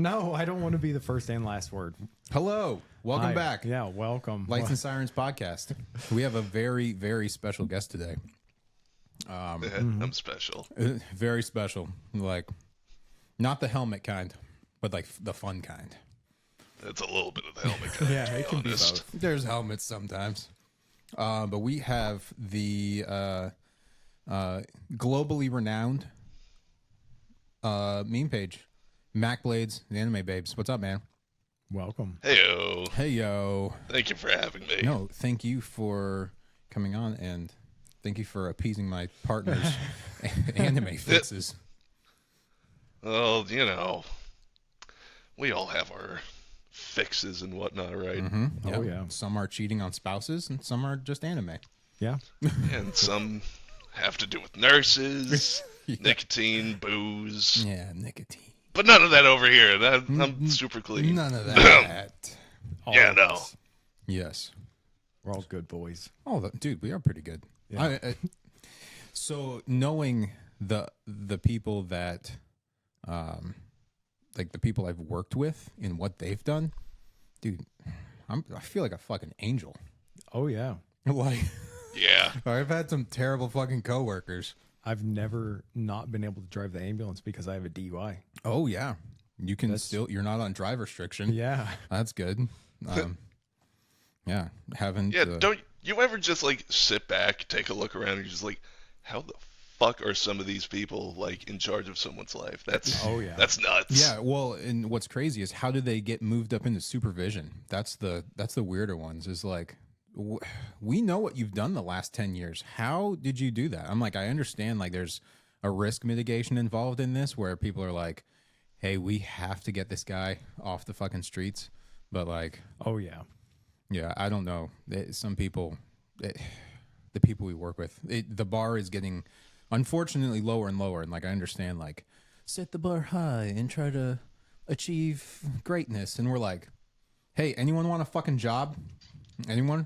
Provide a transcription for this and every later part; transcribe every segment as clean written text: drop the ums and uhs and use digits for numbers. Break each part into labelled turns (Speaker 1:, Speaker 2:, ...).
Speaker 1: No, I don't want to be the first and last word.
Speaker 2: Hello. Welcome
Speaker 1: Hi.
Speaker 2: back.
Speaker 1: Yeah, welcome.
Speaker 2: Lights and Sirens podcast. We have a very, very special guest today.
Speaker 3: I'm special.
Speaker 2: Very special. Like, not the helmet kind, but like the fun kind.
Speaker 3: That's a little bit of the helmet. Kind,
Speaker 1: Yeah, it can be
Speaker 3: honest.
Speaker 1: both.
Speaker 2: There's helmets sometimes. But we have the globally renowned meme page, Mac Blades, the Anime Babes. What's up, man?
Speaker 1: Welcome.
Speaker 3: Heyo.
Speaker 2: Hey, yo.
Speaker 3: Thank you for having me.
Speaker 2: No, thank you for coming on, and thank you for appeasing my partner's anime fixes.
Speaker 3: Well, you know, we all have our fixes and whatnot, right?
Speaker 1: Oh, yeah.
Speaker 2: Some are cheating on spouses, and some are just anime.
Speaker 1: Yeah.
Speaker 3: And some have to do with nurses,
Speaker 2: Yeah.
Speaker 3: nicotine, booze.
Speaker 2: Yeah, nicotine.
Speaker 3: But none of that over here. I'm super clean.
Speaker 2: None of that.
Speaker 1: All
Speaker 3: Yeah,
Speaker 1: of
Speaker 3: no.
Speaker 1: us.
Speaker 2: Yes.
Speaker 1: We're all good boys.
Speaker 2: Oh, dude, we are pretty good.
Speaker 1: Yeah.
Speaker 2: So knowing the people that, like the people I've worked with and what they've done, dude, I feel like a fucking angel.
Speaker 1: Oh, yeah.
Speaker 2: Like,
Speaker 3: Yeah.
Speaker 2: I've had some terrible fucking coworkers.
Speaker 1: I've never not been able to drive the ambulance because I have a DUI.
Speaker 2: Oh yeah, you can you're not on drive restriction.
Speaker 1: Yeah.
Speaker 2: That's good. Yeah, haven't.
Speaker 3: Yeah, don't you ever just like sit back, take a look around, and you're just like, how the fuck are some of these people like in charge of someone's life? That's
Speaker 1: Oh, yeah.
Speaker 3: that's nuts.
Speaker 2: Yeah, well, and what's crazy is how do they get moved up into supervision? That's the weirder ones. Is like, we know what you've done the last 10 years. How did you do that? I'm like, I understand. Like, there's a risk mitigation involved in this, where people are like, hey, we have to get this guy off the fucking streets. But like,
Speaker 1: Oh, yeah.
Speaker 2: yeah, I don't know. Some people, the people we work with, the bar is getting, unfortunately, lower and lower. And like, I understand, like, set the bar high and try to achieve greatness. And we're like, hey, anyone want a fucking job? Anyone?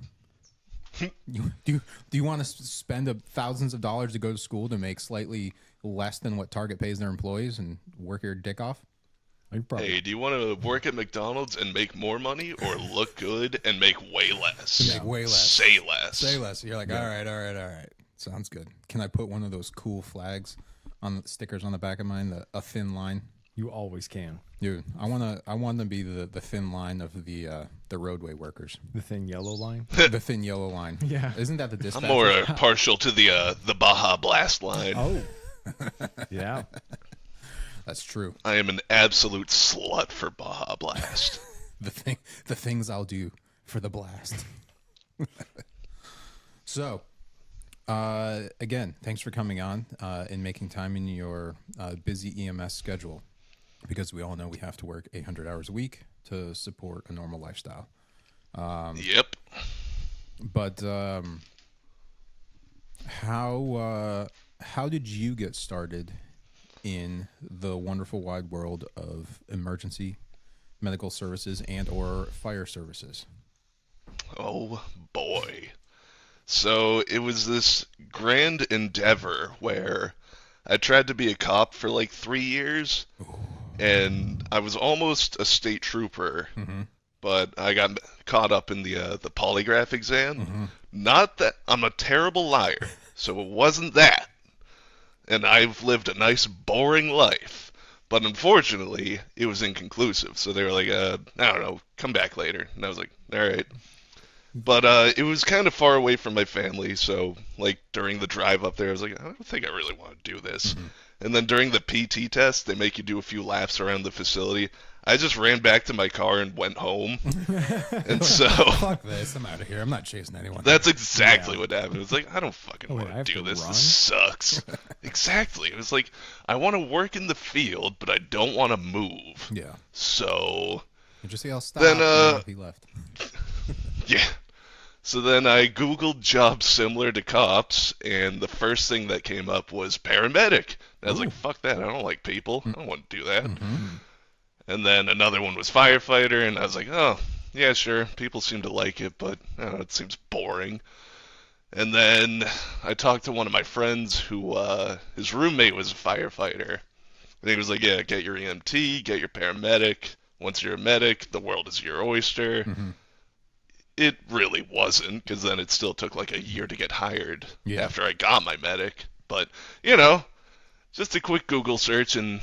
Speaker 2: Do you want to spend thousands of dollars to go to school to make slightly less than what Target pays their employees and work your dick off?
Speaker 1: I'd probably.
Speaker 3: Hey, do you want to work at McDonald's and make more money, or look good and make way less?
Speaker 2: Make way less.
Speaker 3: Say less.
Speaker 2: Say less. You're like, all right. Sounds good. Can I put one of those cool flags on the stickers on the back of mine? A thin line.
Speaker 1: You always can.
Speaker 2: Dude, I want to be the thin line of the roadway workers.
Speaker 1: The thin yellow line.
Speaker 2: The thin yellow line.
Speaker 1: Yeah.
Speaker 2: Isn't that the dispatch?
Speaker 3: I'm more partial to the Baja Blast line.
Speaker 1: Oh. Yeah.
Speaker 2: That's true.
Speaker 3: I am an absolute slut for Baja Blast.
Speaker 2: The things I'll do for the blast. So, again, thanks for coming on and making time in your busy EMS schedule, because we all know we have to work 800 hours a week to support a normal lifestyle.
Speaker 3: Yep.
Speaker 2: But how did you get started in the wonderful wide world of emergency medical services and or fire services?
Speaker 3: Oh boy. So it was this grand endeavor where I tried to be a cop for like 3 years, and I was almost a state trooper, but I got caught up in the polygraph exam. Not that I'm a terrible liar, so it wasn't that. And I've lived a nice, boring life. But unfortunately, it was inconclusive. So they were like, I don't know, come back later. And I was like, all right. But it was kind of far away from my family. So, like, during the drive up there, I was like, I don't think I really want to do this. And then during the PT test, they make you do a few laps around the facility. I just ran back to my car and went home. And so
Speaker 2: Fuck this, I'm out of here. I'm not chasing anyone.
Speaker 3: that's exactly what happened. It was like, I don't fucking
Speaker 1: wait,
Speaker 3: want
Speaker 1: I
Speaker 3: to
Speaker 1: have
Speaker 3: do
Speaker 1: to
Speaker 3: this.
Speaker 1: run?
Speaker 3: This sucks. Exactly. It was like, I want to work in the field, but I don't want to move.
Speaker 2: Yeah.
Speaker 3: So,
Speaker 2: You just say I'll stop.
Speaker 3: Then,
Speaker 2: and he left.
Speaker 3: yeah. So then I Googled jobs similar to cops, and the first thing that came up was paramedic. And I was like, fuck that. I don't like people. I don't want to do that. And then another one was firefighter, and I was like, oh, yeah, sure. People seem to like it, but I don't know, it seems boring. And then I talked to one of my friends who, his roommate was a firefighter. And he was like, yeah, get your EMT, get your paramedic. Once you're a medic, the world is your oyster.
Speaker 2: Mm-hmm.
Speaker 3: It really wasn't, because then it still took like a year to get hired
Speaker 2: Yeah.
Speaker 3: after I got my medic. But, you know, just a quick Google search and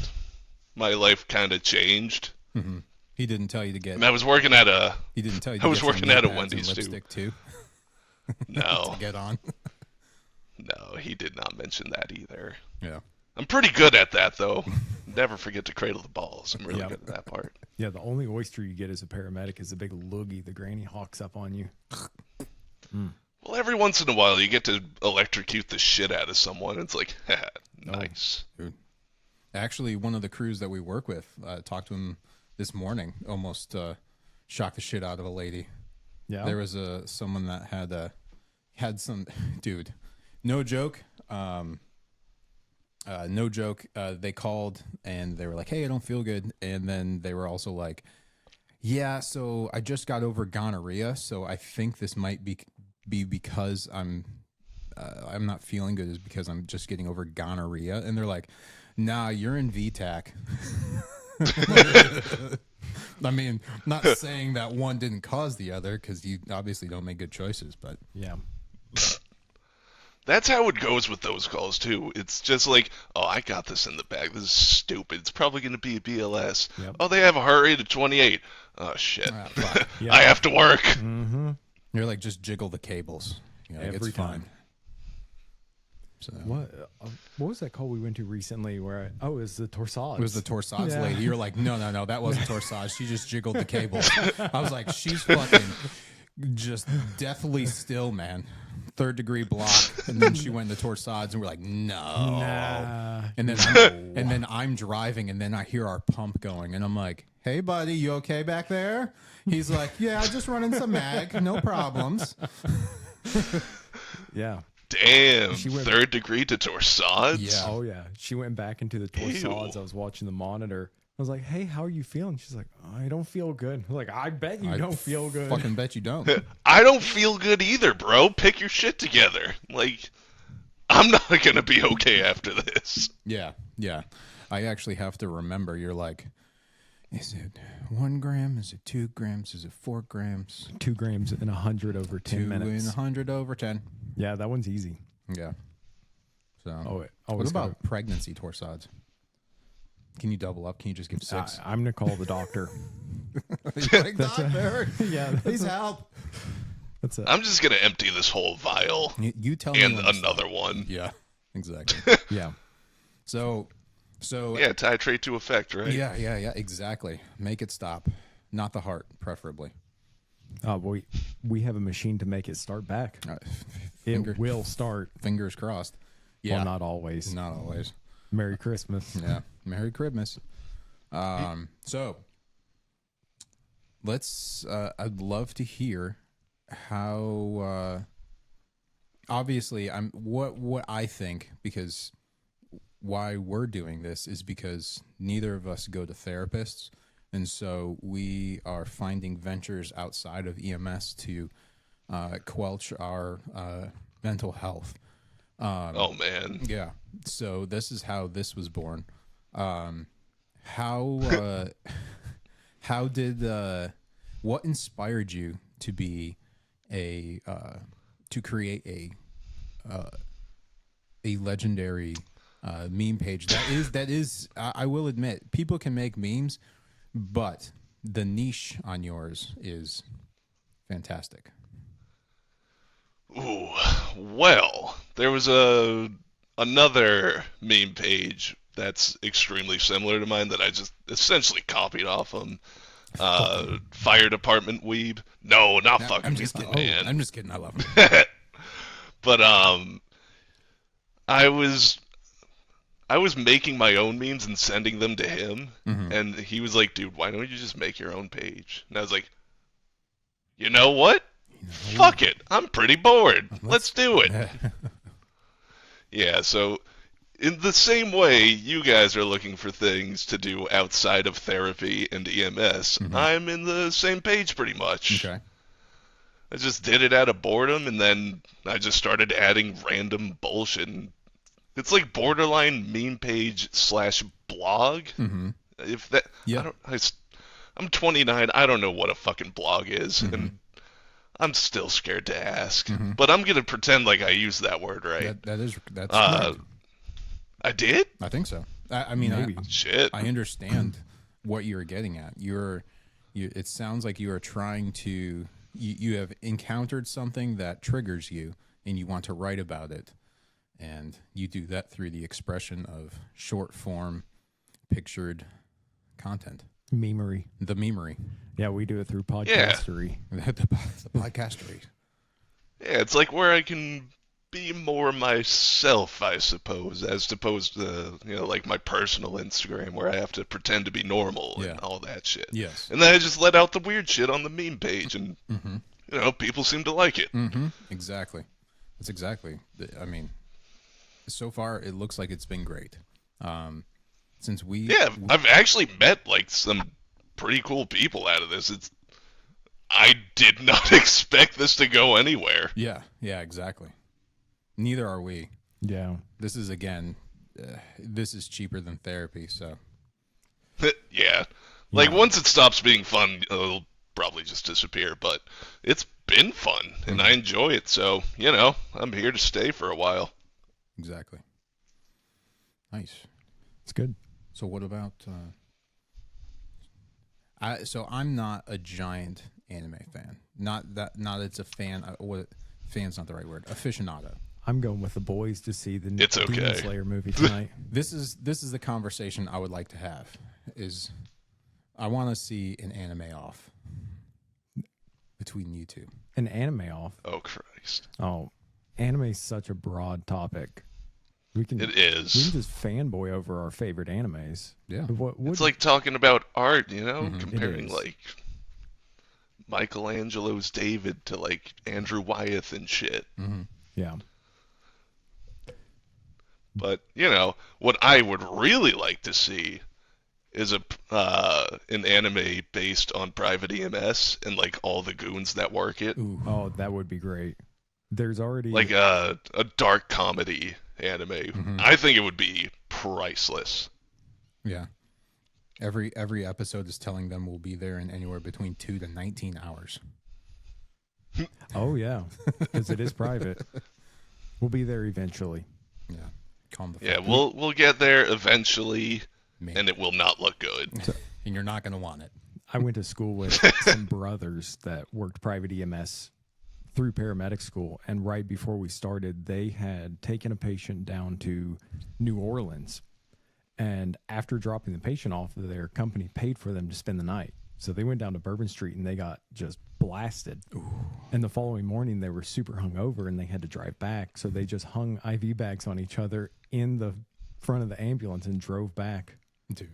Speaker 3: my life kind of changed.
Speaker 2: Mm-hmm. He didn't tell you to get.
Speaker 3: And I was working at a
Speaker 2: He didn't tell you.
Speaker 3: I
Speaker 2: To
Speaker 3: was
Speaker 2: get
Speaker 3: working
Speaker 2: some
Speaker 3: at a
Speaker 2: knee pads and
Speaker 3: Wendy's, too.
Speaker 2: lipstick too.
Speaker 3: no,
Speaker 2: To get on.
Speaker 3: no, he did not mention that either.
Speaker 2: Yeah.
Speaker 3: I'm pretty good at that though. Never forget to cradle the balls. I'm really
Speaker 1: Yep.
Speaker 3: good at that part.
Speaker 1: Yeah, the only oyster you get as a paramedic is a big loogie the granny hawks up on you.
Speaker 3: Well, every once in a while you get to electrocute the shit out of someone. It's like, nice.
Speaker 2: Dude. Actually, one of the crews that we work with, talked to him this morning. Almost shocked the shit out of a lady.
Speaker 1: Yeah.
Speaker 2: There was someone that had some dude. No joke. No joke. They called and they were like, "Hey, I don't feel good," and then they were also like, "Yeah, so I just got over gonorrhea, so I think this might be because I'm not feeling good, is because I'm just getting over gonorrhea." And they're like, "Nah, you're in VTAC." I mean, not saying that one didn't cause the other, because you obviously don't make good choices, but
Speaker 1: Yeah.
Speaker 3: That's how it goes with those calls too. It's just like, oh, I got this in the bag. This is stupid. It's probably going to be a BLS.
Speaker 1: Yep.
Speaker 3: Oh, they have a heart rate of 28. Oh shit.
Speaker 2: fuck.
Speaker 1: Yeah.
Speaker 3: I have to work.
Speaker 1: Mm-hmm.
Speaker 2: You're like, just jiggle the cables. You know, like,
Speaker 1: Every
Speaker 2: it's fine.
Speaker 1: time.
Speaker 2: So
Speaker 1: What was that call we went to recently where it was the Torsades.
Speaker 2: it was the Torsades
Speaker 1: Yeah.
Speaker 2: lady. You're like, no, that wasn't Torsades. She just jiggled the cables. I was like, she's fucking just deathly still, man. 3rd degree block, and then she went into Torsades, and we're like, no.
Speaker 1: Nah.
Speaker 2: And then I'm driving, and then I hear our pump going, and I'm like, "Hey, buddy, you okay back there?" He's like, "Yeah, just running some mag, no problems."
Speaker 1: Yeah.
Speaker 3: Damn.
Speaker 1: She went-
Speaker 3: 3rd degree to torsades?
Speaker 2: Yeah.
Speaker 1: Oh yeah. She went back into the Torsades.
Speaker 3: Ew.
Speaker 1: I was watching the monitor. I was like, "Hey, how are you feeling?" She's like, "I don't feel good." I'm like, "I bet you
Speaker 2: I
Speaker 1: don't feel good."
Speaker 2: Fucking bet you don't.
Speaker 3: I don't feel good either, bro. Pick your shit together. Like, I'm not going to be okay after this.
Speaker 2: Yeah. I actually have to remember. You're like, is it 1 gram? Is it 2 grams? Is it 4 grams?
Speaker 1: 2 grams in 100 over 10
Speaker 2: 2
Speaker 1: minutes.
Speaker 2: in 100 over 10.
Speaker 1: Yeah, that one's easy.
Speaker 2: Yeah. So,
Speaker 1: Oh,
Speaker 2: what about pregnancy Torsades? Can you double up? Can you just give 6?
Speaker 1: I'm gonna call the doctor.
Speaker 2: Like, doctor,
Speaker 1: Yeah,
Speaker 2: please help.
Speaker 1: that's it.
Speaker 3: I'm just going to empty this whole vial
Speaker 2: You tell me
Speaker 3: and
Speaker 2: when to stop.
Speaker 3: another one.
Speaker 2: Yeah, exactly.
Speaker 1: Yeah.
Speaker 2: So
Speaker 3: Yeah, titrate to effect, right?
Speaker 2: yeah, exactly. Make it stop. Not the heart, preferably.
Speaker 1: We have a machine to make it start back.
Speaker 2: Finger-
Speaker 1: It will start.
Speaker 2: Fingers crossed. Yeah,
Speaker 1: Well, not always.
Speaker 2: not always.
Speaker 1: Merry Christmas.
Speaker 2: Yeah, Merry Christmas. So let's. I'd love to hear how. Obviously, what I think, because why we're doing this is because neither of us go to therapists, and so we are finding ventures outside of EMS to quelch our mental health.
Speaker 3: Oh, man.
Speaker 2: Yeah. So this is how this was born. How did what inspired you to be to create a legendary meme page that is I will admit, people can make memes, but the niche on yours is fantastic.
Speaker 3: Ooh, well, there was another meme page that's extremely similar to mine that I just essentially copied off him. Fire department weeb. No, not fucking
Speaker 2: I'm just kidding.
Speaker 3: man.
Speaker 2: I'm just kidding. I love him.
Speaker 3: But I was making my own memes and sending them to him, and he was like, "Dude, why don't you just make your own page?" And I was like, "You know what? Fuck it. I'm pretty bored. Let's do it." Yeah, so in the same way you guys are looking for things to do outside of therapy and EMS, I'm in the same page pretty much.
Speaker 2: Okay.
Speaker 3: I just did it out of boredom, and then I just started adding random bullshit and It's like borderline meme page slash blog.
Speaker 2: Mm-hmm.
Speaker 3: If that,
Speaker 2: Yeah.
Speaker 3: I'm 29. I don't know what a fucking blog is,
Speaker 2: Mm-hmm.
Speaker 3: and I'm still scared to ask.
Speaker 2: Mm-hmm.
Speaker 3: But I'm gonna pretend like I used that word right.
Speaker 2: That's
Speaker 3: Uh,
Speaker 2: correct.
Speaker 3: I did?
Speaker 2: I think so. I mean,
Speaker 1: Maybe.
Speaker 3: Shit.
Speaker 2: I understand what you're getting at. It sounds like you are trying to. You have encountered something that triggers you, and you want to write about it, and you do that through the expression of short form, pictured content.
Speaker 1: Memery.
Speaker 2: The memery,
Speaker 1: Yeah, we do it through podcastery.
Speaker 2: the podcastery.
Speaker 3: Yeah, it's like where I can be more myself, I suppose, as opposed to, like my personal Instagram where I have to pretend to be normal
Speaker 2: Yeah.
Speaker 3: and all that shit.
Speaker 2: Yes.
Speaker 3: And then I just let out the weird shit on the meme page, and, people seem to like it.
Speaker 2: Mm-hmm. Exactly. That's exactly. I mean, so far it looks like it's been great. Since we
Speaker 3: Yeah, I've actually met, like, some pretty cool people out of this. I did not expect this to go anywhere.
Speaker 2: yeah, exactly. Neither are we.
Speaker 1: Yeah.
Speaker 2: This is again, this is cheaper than therapy. So
Speaker 3: Yeah. Like, once it stops being fun, it'll probably just disappear, but it's been fun, and I enjoy it, so, I'm here to stay for a while.
Speaker 2: exactly. Nice.
Speaker 1: It's good.
Speaker 2: So what about? So I'm not a giant anime fan. Not it's a fan. What fan's not the right word. Aficionado.
Speaker 1: I'm going with the boys to see the
Speaker 3: It's
Speaker 1: Demon
Speaker 3: okay.
Speaker 1: Slayer movie tonight.
Speaker 2: This is the conversation I would like to have. Is I want to see an anime off between you two.
Speaker 1: An anime off.
Speaker 3: Oh, Christ.
Speaker 1: Oh, anime is such a broad topic. We can
Speaker 3: It
Speaker 1: we
Speaker 3: is.
Speaker 1: can just fanboy over our favorite animes.
Speaker 2: Yeah.
Speaker 1: What
Speaker 3: It's like talking about art,
Speaker 2: Mm-hmm.
Speaker 3: comparing,
Speaker 1: It is.
Speaker 3: like, Michelangelo's David to, like, Andrew Wyeth and shit.
Speaker 2: Mm-hmm.
Speaker 1: yeah.
Speaker 3: But, what I would really like to see is an anime based on Private EMS and, like, all the goons that work it.
Speaker 2: Ooh.
Speaker 1: Oh, that would be great. There's already
Speaker 3: Like a dark comedy anime.
Speaker 2: Mm-hmm.
Speaker 3: I think it would be priceless.
Speaker 2: Yeah. Every episode is telling them we'll be there in anywhere between 2 to 19 hours.
Speaker 1: Oh yeah, because it is private. We'll be there eventually.
Speaker 2: Yeah. Calm the
Speaker 3: Yeah,
Speaker 2: fuck
Speaker 3: we'll get there eventually,
Speaker 2: Man.
Speaker 3: and it will not look good.
Speaker 2: And you're not going to want it.
Speaker 1: I went to school with some brothers that worked private EMS through paramedic school, and right before we started, they had taken a patient down to New Orleans, and after dropping the patient off, their company paid for them to spend the night. So they went down to Bourbon Street and they got just blasted. And the following morning, they were super hungover and they had to drive back. So they just hung IV bags on each other in the front of the ambulance and drove back,
Speaker 2: Dude.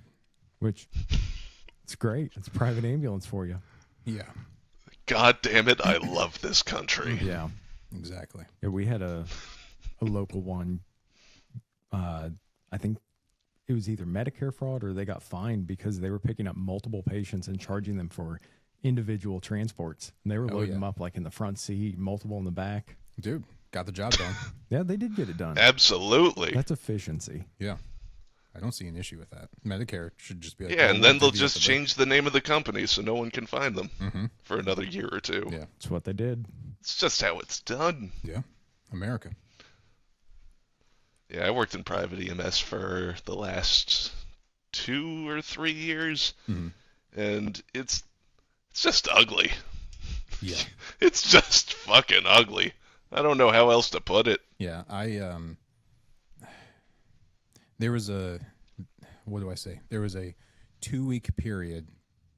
Speaker 1: which it's great. It's a private ambulance for you.
Speaker 2: Yeah.
Speaker 3: God damn it, I love this country.
Speaker 1: Yeah.
Speaker 2: Exactly.
Speaker 1: Yeah, we had a local one. I think it was either Medicare fraud or they got fined because they were picking up multiple patients and charging them for individual transports. And they were loading them up like in the front seat, multiple in the back.
Speaker 2: Dude, got the job done.
Speaker 1: Yeah, they did get it done.
Speaker 3: Absolutely.
Speaker 1: That's efficiency.
Speaker 2: Yeah. I don't see an issue with that. Medicare should just be like,
Speaker 3: Yeah,
Speaker 2: oh,
Speaker 3: and
Speaker 2: we'll
Speaker 3: then they'll
Speaker 2: divvy up
Speaker 3: just
Speaker 2: the
Speaker 3: change the name of the company so no one can find them
Speaker 2: Mm-hmm.
Speaker 3: for another year or two.
Speaker 2: bill. Yeah.
Speaker 1: That's what they did.
Speaker 3: It's just how it's done.
Speaker 2: Yeah. America.
Speaker 3: Yeah, I worked in private EMS for the last 2 or 3 years,
Speaker 2: Mhm.
Speaker 3: and it's just ugly.
Speaker 2: Yeah.
Speaker 3: It's just fucking ugly. I don't know how else to put it.
Speaker 2: Yeah. There was a, what do I say? There was a 2-week period.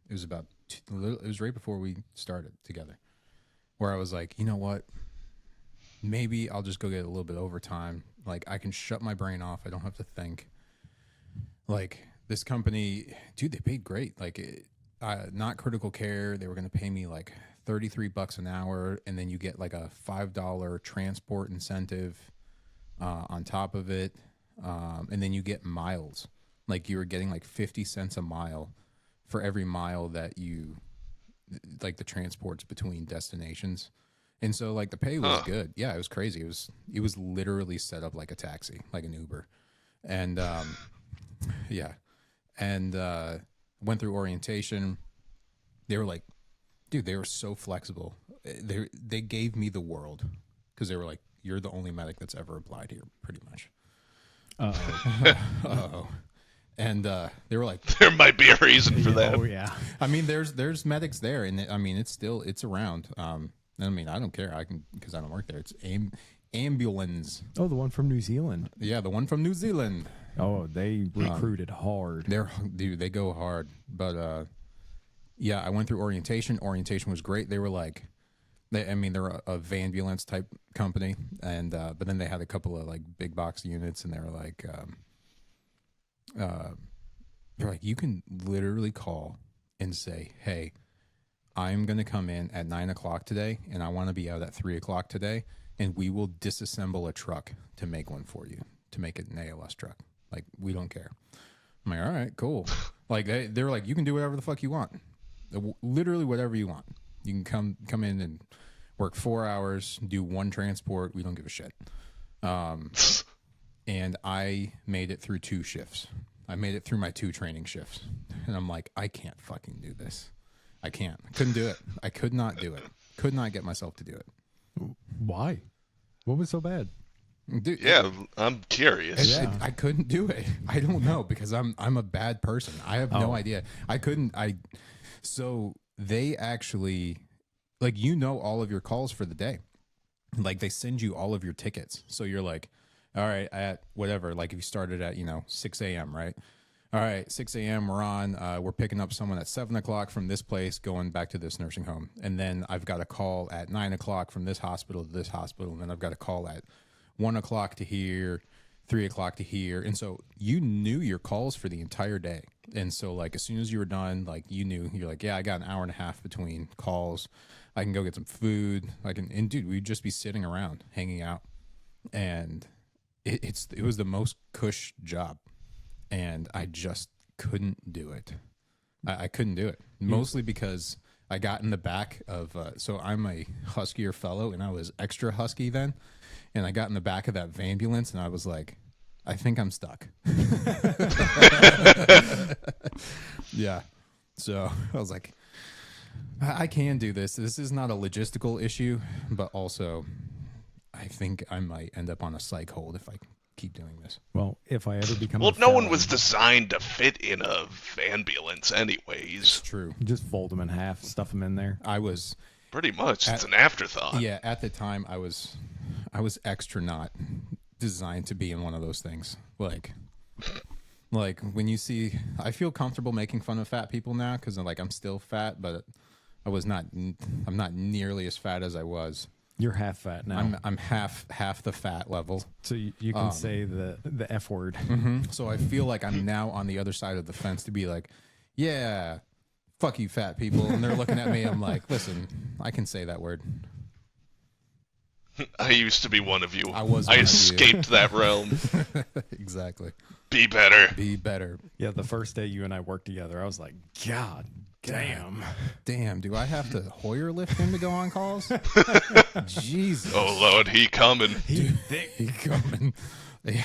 Speaker 2: It was it was right before we started together where I was like, you know what? Maybe I'll just go get a little bit of overtime. Like, I can shut my brain off. I don't have to think. Like, this company, dude, they paid great. Like, not critical care. They were going to pay me like $33 an hour. And then you get like a $5 transport incentive on top of it. And then you get miles. Like, you were getting like 50 cents a mile for every mile that you, like, the transports between destinations. And so like the pay was
Speaker 3: Huh.
Speaker 2: good. Yeah, it was crazy. It was literally set up like a taxi, like an Uber. And yeah. And went through orientation. They were like, dude, they were so flexible. They gave me the world because they were like, you're the only medic that's ever applied here, pretty much. Uh-oh. And they were like,
Speaker 3: There might be a reason for that.
Speaker 1: Oh yeah.
Speaker 2: I mean, there's medics there, and I mean, it's around. I mean, I don't care. I can because I don't work there. It's ambulance.
Speaker 1: Oh, the one from New Zealand.
Speaker 2: Yeah, the one from New Zealand.
Speaker 1: Oh, they recruited hard.
Speaker 2: They go hard. But yeah, I went through orientation. Orientation was great. They were like, they're a Vanbulance type company, and but then they had a couple of like big box units, and they were like, they're like, you can literally call and say, hey, I'm gonna come in at 9 o'clock today, and I want to be out at 3 o'clock today, and we will disassemble a truck to make one for you, to make it an ALS truck. Like, we don't care. I'm like, all right, cool. Like they're like, you can do whatever the fuck you want, literally whatever you want. You can come in and work 4 hours, do one transport. We don't give a shit. And I made it through 2 shifts. I made it through my 2 training shifts, and I'm like, I can't fucking do this. I can't. I couldn't do it. I could not do it. Could not get myself to do it.
Speaker 1: Why? What was so bad?
Speaker 2: Dude,
Speaker 3: Yeah, I'm curious.
Speaker 2: I couldn't do it. I don't know because I'm a bad person. I have no
Speaker 1: Oh.
Speaker 2: idea. I couldn't. So they actually, like, all of your calls for the day. Like, they send you all of your tickets. So you're like, all right, at whatever. Like, if you started at 6 a.m. right? All right, 6 a.m. we're on. We're picking up someone at 7 o'clock from this place, going back to this nursing home, and then I've got a call at 9 o'clock from this hospital to this hospital, and then I've got a call at 1 o'clock to here, 3 o'clock to here. And so you knew your calls for the entire day. And so, like, as soon as you were done, like, you're like, yeah, I got an hour and a half between calls. I can go get some food. And dude, we'd just be sitting around, hanging out. And it was the most cush job. And I just couldn't do it. I couldn't do it. Mostly because I got in the back of, so I'm a Huskier fellow, and I was extra husky then. And I got in the back of that Vanbulance, and I was like, I think I'm stuck. Yeah. So I was like, I can do this. This is not a logistical issue, but also I think I might end up on a psych hold if I keep doing this.
Speaker 1: Well, if I ever become
Speaker 3: Well,
Speaker 1: a
Speaker 3: no one
Speaker 1: felon,
Speaker 3: was designed to fit in a ambulance,
Speaker 2: It's
Speaker 3: anyways.
Speaker 2: true.
Speaker 1: just fold them in half, stuff them in there.
Speaker 2: I was,
Speaker 3: Pretty much, it's an afterthought.
Speaker 2: yeah, at the time I was extra not designed to be in one of those things. Like when you see, I feel comfortable making fun of fat people now because I'm still fat, but I'm not nearly as fat as I was.
Speaker 1: You're half fat now,
Speaker 2: I'm half the fat level.
Speaker 1: so you can say the F word.
Speaker 2: So I feel like I'm now on the other side of the fence to be like, yeah, fuck you fat people. And they're looking at me. I'm like, listen, I can say that word.
Speaker 3: I used to be one of you.
Speaker 2: I was
Speaker 3: I
Speaker 2: one of you.
Speaker 3: escaped that realm.
Speaker 2: Exactly.
Speaker 3: Be better.
Speaker 2: Be better.
Speaker 1: Yeah, the first day you and I worked together, I was like, God damn.
Speaker 2: Damn, do I have to Hoyer lift him to go on calls? Jesus.
Speaker 3: Oh Lord, he coming.
Speaker 1: He thick.
Speaker 2: He coming. Yeah.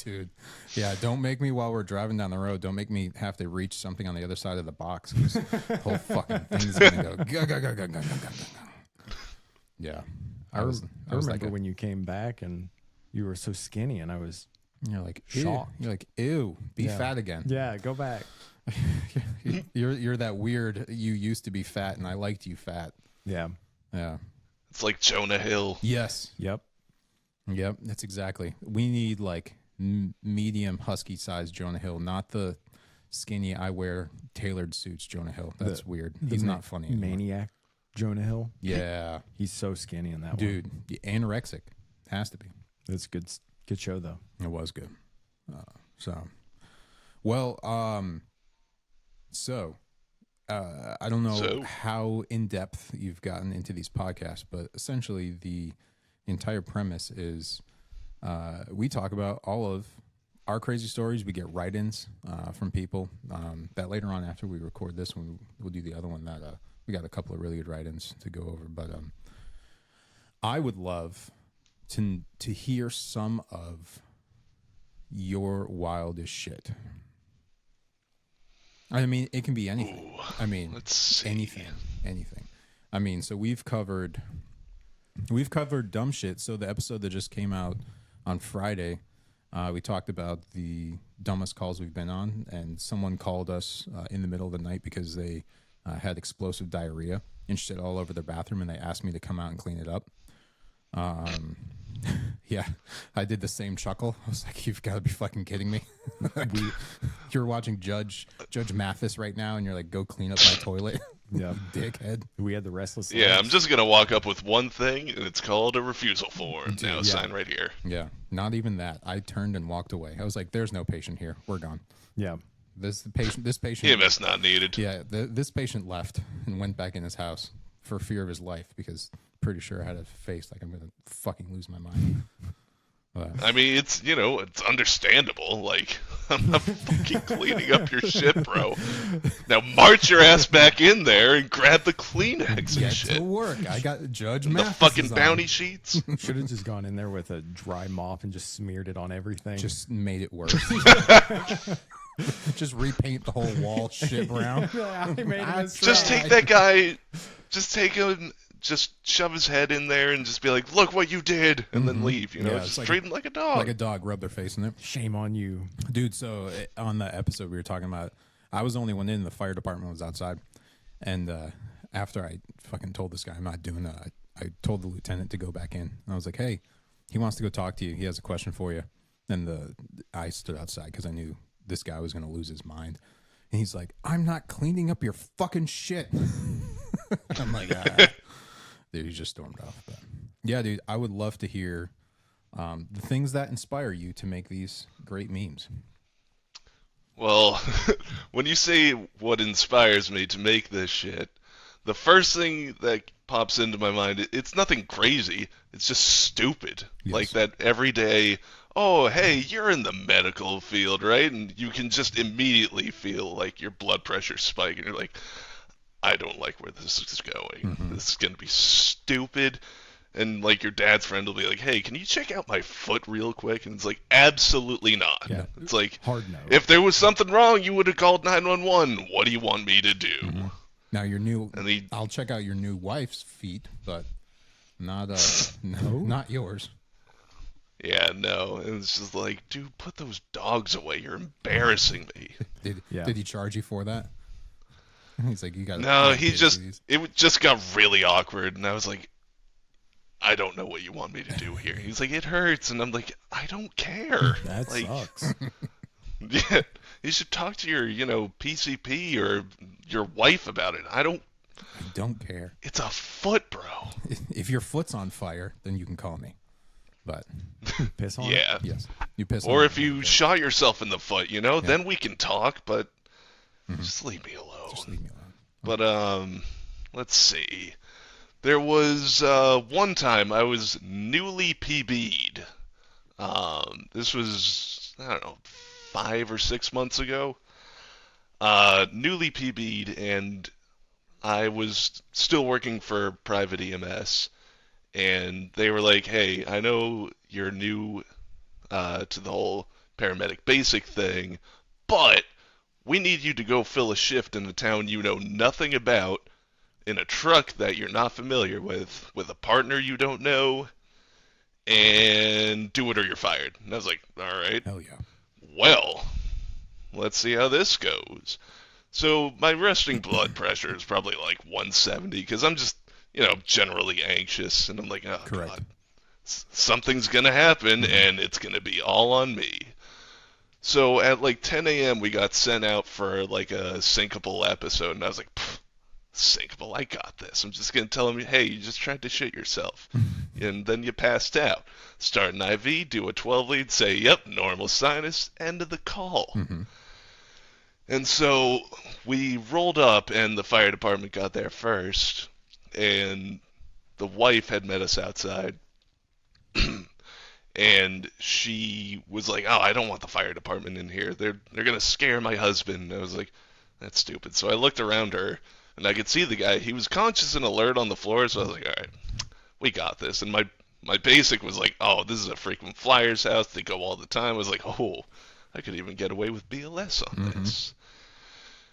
Speaker 2: Dude. Yeah, don't make me while we're driving down the road. Don't make me have to reach something on the other side of the box because the whole fucking thing's gonna go. Go. Yeah.
Speaker 1: I
Speaker 2: was
Speaker 1: remember
Speaker 2: like
Speaker 1: when you came back and you were so skinny, and I was
Speaker 2: you're like ew.
Speaker 1: shocked.
Speaker 2: You're like, ew, be
Speaker 1: Yeah.
Speaker 2: fat again.
Speaker 1: Yeah, go back.
Speaker 2: You're that weird you used to be fat and I liked you fat.
Speaker 1: Yeah.
Speaker 2: Yeah.
Speaker 3: It's like Jonah Hill.
Speaker 2: Yes.
Speaker 1: Yep.
Speaker 2: Yep, that's exactly. We need like medium husky size Jonah Hill, not the skinny I wear tailored suits Jonah Hill. That's weird. He's not funny anymore.
Speaker 1: Maniac Jonah Hill.
Speaker 2: Yeah.
Speaker 1: He's so skinny in that one.
Speaker 2: Dude, anorexic. Has to be.
Speaker 1: It's good show though.
Speaker 2: It was good. Well, I don't know
Speaker 3: So?
Speaker 2: how in depth you've gotten into these podcasts, but essentially the entire premise is we talk about all of our crazy stories. We get write-ins from people that later on after we record this one, we'll do the other one that we got a couple of really good write-ins to go over. But I would love to hear some of your wildest shit. I mean, it can be anything.
Speaker 3: Ooh,
Speaker 2: I mean,
Speaker 3: let's see.
Speaker 2: anything. I mean, so we've covered dumb shit. So the episode that just came out on Friday, we talked about the dumbest calls we've been on, and someone called us in the middle of the night because they had explosive diarrhea and shit all over their bathroom, and they asked me to come out and clean it up. Yeah, I did the same chuckle. I was like, "You've got to be fucking kidding me!" You're watching Judge Mathis right now, and you're like, "Go clean up my toilet."
Speaker 1: Yeah.
Speaker 2: Dickhead.
Speaker 1: We had the restless
Speaker 3: Yeah,
Speaker 1: legs.
Speaker 3: I'm just gonna walk up with one thing, and it's called a refusal form. Now
Speaker 2: yeah.
Speaker 3: sign right here.
Speaker 2: Yeah, not even that. I turned and walked away. I was like, "There's no patient here. We're gone."
Speaker 1: Yeah.
Speaker 2: This patient.
Speaker 3: EMS not needed.
Speaker 2: Yeah, this patient left and went back in his house for fear of his life because pretty sure I had a face like I'm gonna fucking lose my mind. But,
Speaker 3: I mean, it's it's understandable. Like, I'm not fucking cleaning up your shit, bro. Now march your ass back in there and grab the Kleenex and
Speaker 2: get
Speaker 3: shit.
Speaker 2: to work. I got Judge
Speaker 3: The
Speaker 2: Mathis
Speaker 3: fucking
Speaker 2: is on.
Speaker 3: bounty sheets.
Speaker 1: Should have just gone in there with a dry mop and just smeared it on everything.
Speaker 2: Just made it worse. Just repaint the whole wall shit brown.
Speaker 1: I made a mistake.
Speaker 3: Just take that guy. Just take him. Just shove his head in there and just be like, "Look what you did," and then leave.
Speaker 2: Yeah, it's
Speaker 3: just
Speaker 2: like
Speaker 3: treat him like a dog.
Speaker 2: Like a dog, rub their face in it.
Speaker 1: Shame on you.
Speaker 2: Dude, so on the episode we were talking about, I was the only one in. The fire department was outside. And after I fucking told this guy I'm not doing that, I told the lieutenant to go back in. And I was like, "Hey, he wants to go talk to you. He has a question for you." And I stood outside because I knew this guy was going to lose his mind. And he's like, "I'm not cleaning up your fucking shit." I'm like, dude, he just stormed off. But yeah, dude, I would love to hear the things that inspire you to make these great memes.
Speaker 3: Well, when you say what inspires me to make this shit, the first thing that pops into my mind, it's nothing crazy. It's just stupid.
Speaker 2: Yes.
Speaker 3: Like that everyday, oh, hey, you're in the medical field, right? And you can just immediately feel like your blood pressure spike, and you're like, I don't like where this is going. This is going to be stupid. And like your dad's friend will be like, hey, can you check out my foot real quick? And it's like, absolutely not.
Speaker 1: Yeah.
Speaker 3: It's like,
Speaker 1: Hard no.
Speaker 3: if there was something wrong, you would have called 911. What do you want me to do?
Speaker 2: Now your new,
Speaker 3: And he,
Speaker 2: I'll check out your new wife's feet, but not not yours.
Speaker 3: yeah, no. And it's just like, dude, put those dogs away. You're embarrassing me.
Speaker 2: Did he charge you for that? He's like, you got.
Speaker 3: No, it just got really awkward. And I was like, I don't know what you want me to do here. He's like, it hurts. And I'm like, I don't care.
Speaker 1: That
Speaker 3: like,
Speaker 1: sucks.
Speaker 3: Yeah, you should talk to your, PCP or your wife about it. I don't
Speaker 2: care.
Speaker 3: It's a foot, bro.
Speaker 2: If your foot's on fire, then you can call me. But
Speaker 1: Piss on it?
Speaker 3: Yeah.
Speaker 2: yes, you piss.
Speaker 3: Or
Speaker 2: on
Speaker 3: if
Speaker 2: me.
Speaker 3: you shot yourself in the foot, then we can talk, but just leave me alone.
Speaker 2: Just leave me alone.
Speaker 3: But let's see. There was one time I was newly PB'd. This was, I don't know, 5 or 6 months ago. Newly PB'd, and I was still working for private EMS. And they were like, hey, I know you're new to the whole paramedic basic thing, but we need you to go fill a shift in a town you know nothing about, in a truck that you're not familiar with a partner you don't know, and do it or you're fired. And I was like, all right.
Speaker 2: Hell yeah.
Speaker 3: Well, let's see how this goes. So my resting blood pressure is probably like 170 because I'm just, generally anxious. And I'm like, oh,
Speaker 2: Correct.
Speaker 3: God, something's going to happen and it's going to be all on me. So at like 10 a.m. we got sent out for like a syncopal episode. And I was like, syncopal, I got this. I'm just going to tell them, hey, you just tried to shit yourself. And then you passed out. Start an IV, do a 12 lead, say, yep, normal sinus, end of the call. And so we rolled up, and the fire department got there first, and the wife had met us outside, and she was like, oh, I don't want the fire department in here. They're going to scare my husband. And I was like, that's stupid. So I looked around her, and I could see the guy. He was conscious and alert on the floor, so I was like, all right, we got this. And my basic was like, oh, this is a frequent flyers house. They go all the time. I was like, oh, I could even get away with BLS on this.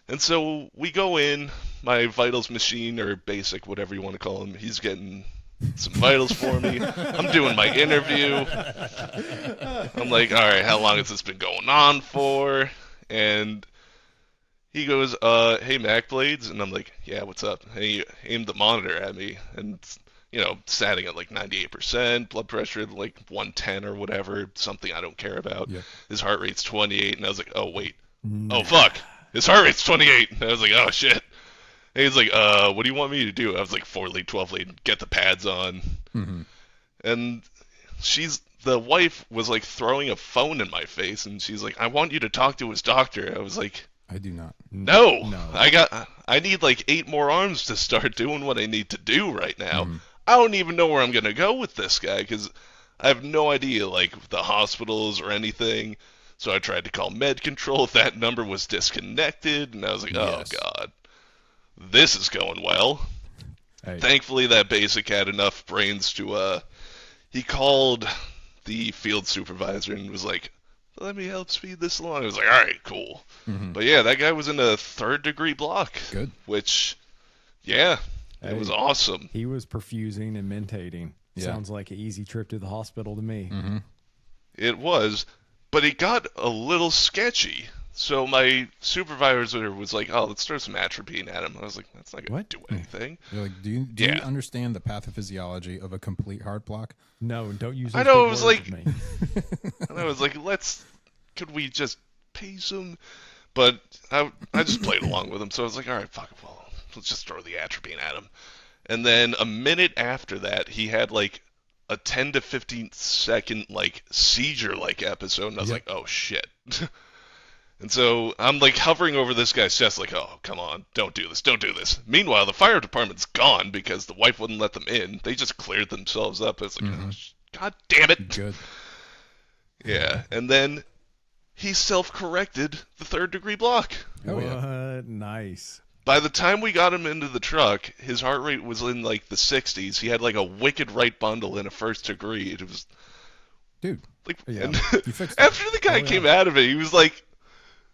Speaker 3: And so we go in, my vitals machine, or basic, whatever you want to call him, he's getting some vitals for me. I'm doing my interview. I'm like, all right, how long has this been going on for? And he goes, hey, Mac Blades? And I'm like, yeah, what's up? And he aimed the monitor at me, and, standing at like 98%, blood pressure at like 110 or whatever, something I don't care about.
Speaker 2: Yeah.
Speaker 3: His heart rate's 28, and I was like, oh, wait. Oh, fuck. His heart rate's 28. And I was like, oh, shit. And he's like, what do you want me to do? I was like, 4 lead, 12 lead, get the pads on. And the wife was like throwing a phone in my face, and she's like, I want you to talk to his doctor. I was like,
Speaker 2: I do not.
Speaker 3: no.
Speaker 1: No.
Speaker 3: I need like 8 more arms to start doing what I need to do right now. I don't even know where I'm going to go with this guy, because I have no idea, like, the hospitals or anything. So I tried to call med control. That number was disconnected, and I was like,
Speaker 2: Yes.
Speaker 3: oh, God. This is going well.
Speaker 1: Hey,
Speaker 3: Thankfully, that basic had enough brains to, he called the field supervisor and was like, let me help speed this along. I was like, all right, cool. But yeah, that guy was in a 3rd-degree block.
Speaker 2: Good.
Speaker 3: Which, yeah,
Speaker 1: Hey.
Speaker 3: it was awesome.
Speaker 1: he was perfusing and mentating.
Speaker 2: Yeah.
Speaker 1: Sounds like an easy trip to the hospital to me.
Speaker 3: It was, but it got a little sketchy. So my supervisor was like, oh, let's throw some atropine at him. I was like, that's not going
Speaker 1: What?
Speaker 3: to do anything.
Speaker 2: You're like, do you
Speaker 3: Yeah.
Speaker 2: understand the pathophysiology of a complete heart block?
Speaker 1: No, don't use
Speaker 3: I
Speaker 1: those
Speaker 3: know,
Speaker 1: big
Speaker 3: it was
Speaker 1: words
Speaker 3: like-
Speaker 1: with me.
Speaker 3: And I was like, could we just pace him? But I just played along with him. So I was like, all right, fuck it, well, let's just throw the atropine at him. And then a minute after that, he had like a 10 to 15 second like seizure like episode, and I was
Speaker 2: Yep.
Speaker 3: like, oh shit. And so I'm like hovering over this guy's chest, like, oh, come on, don't do this, don't do this. Meanwhile, the fire department's gone because the wife wouldn't let them in. They just cleared themselves up. It's like, oh, God damn it.
Speaker 2: Good.
Speaker 3: Yeah, and then he self-corrected the 3rd-degree block.
Speaker 2: Oh,
Speaker 1: what?
Speaker 2: yeah.
Speaker 1: Nice.
Speaker 3: By the time we got him into the truck, his heart rate was in like the 60s. He had like a wicked right bundle in a 1st degree. It was
Speaker 2: Dude,
Speaker 3: like,
Speaker 1: Yeah,
Speaker 3: and
Speaker 2: you fixed it.
Speaker 3: after the guy
Speaker 1: Oh, yeah.
Speaker 3: came out of it, he was like,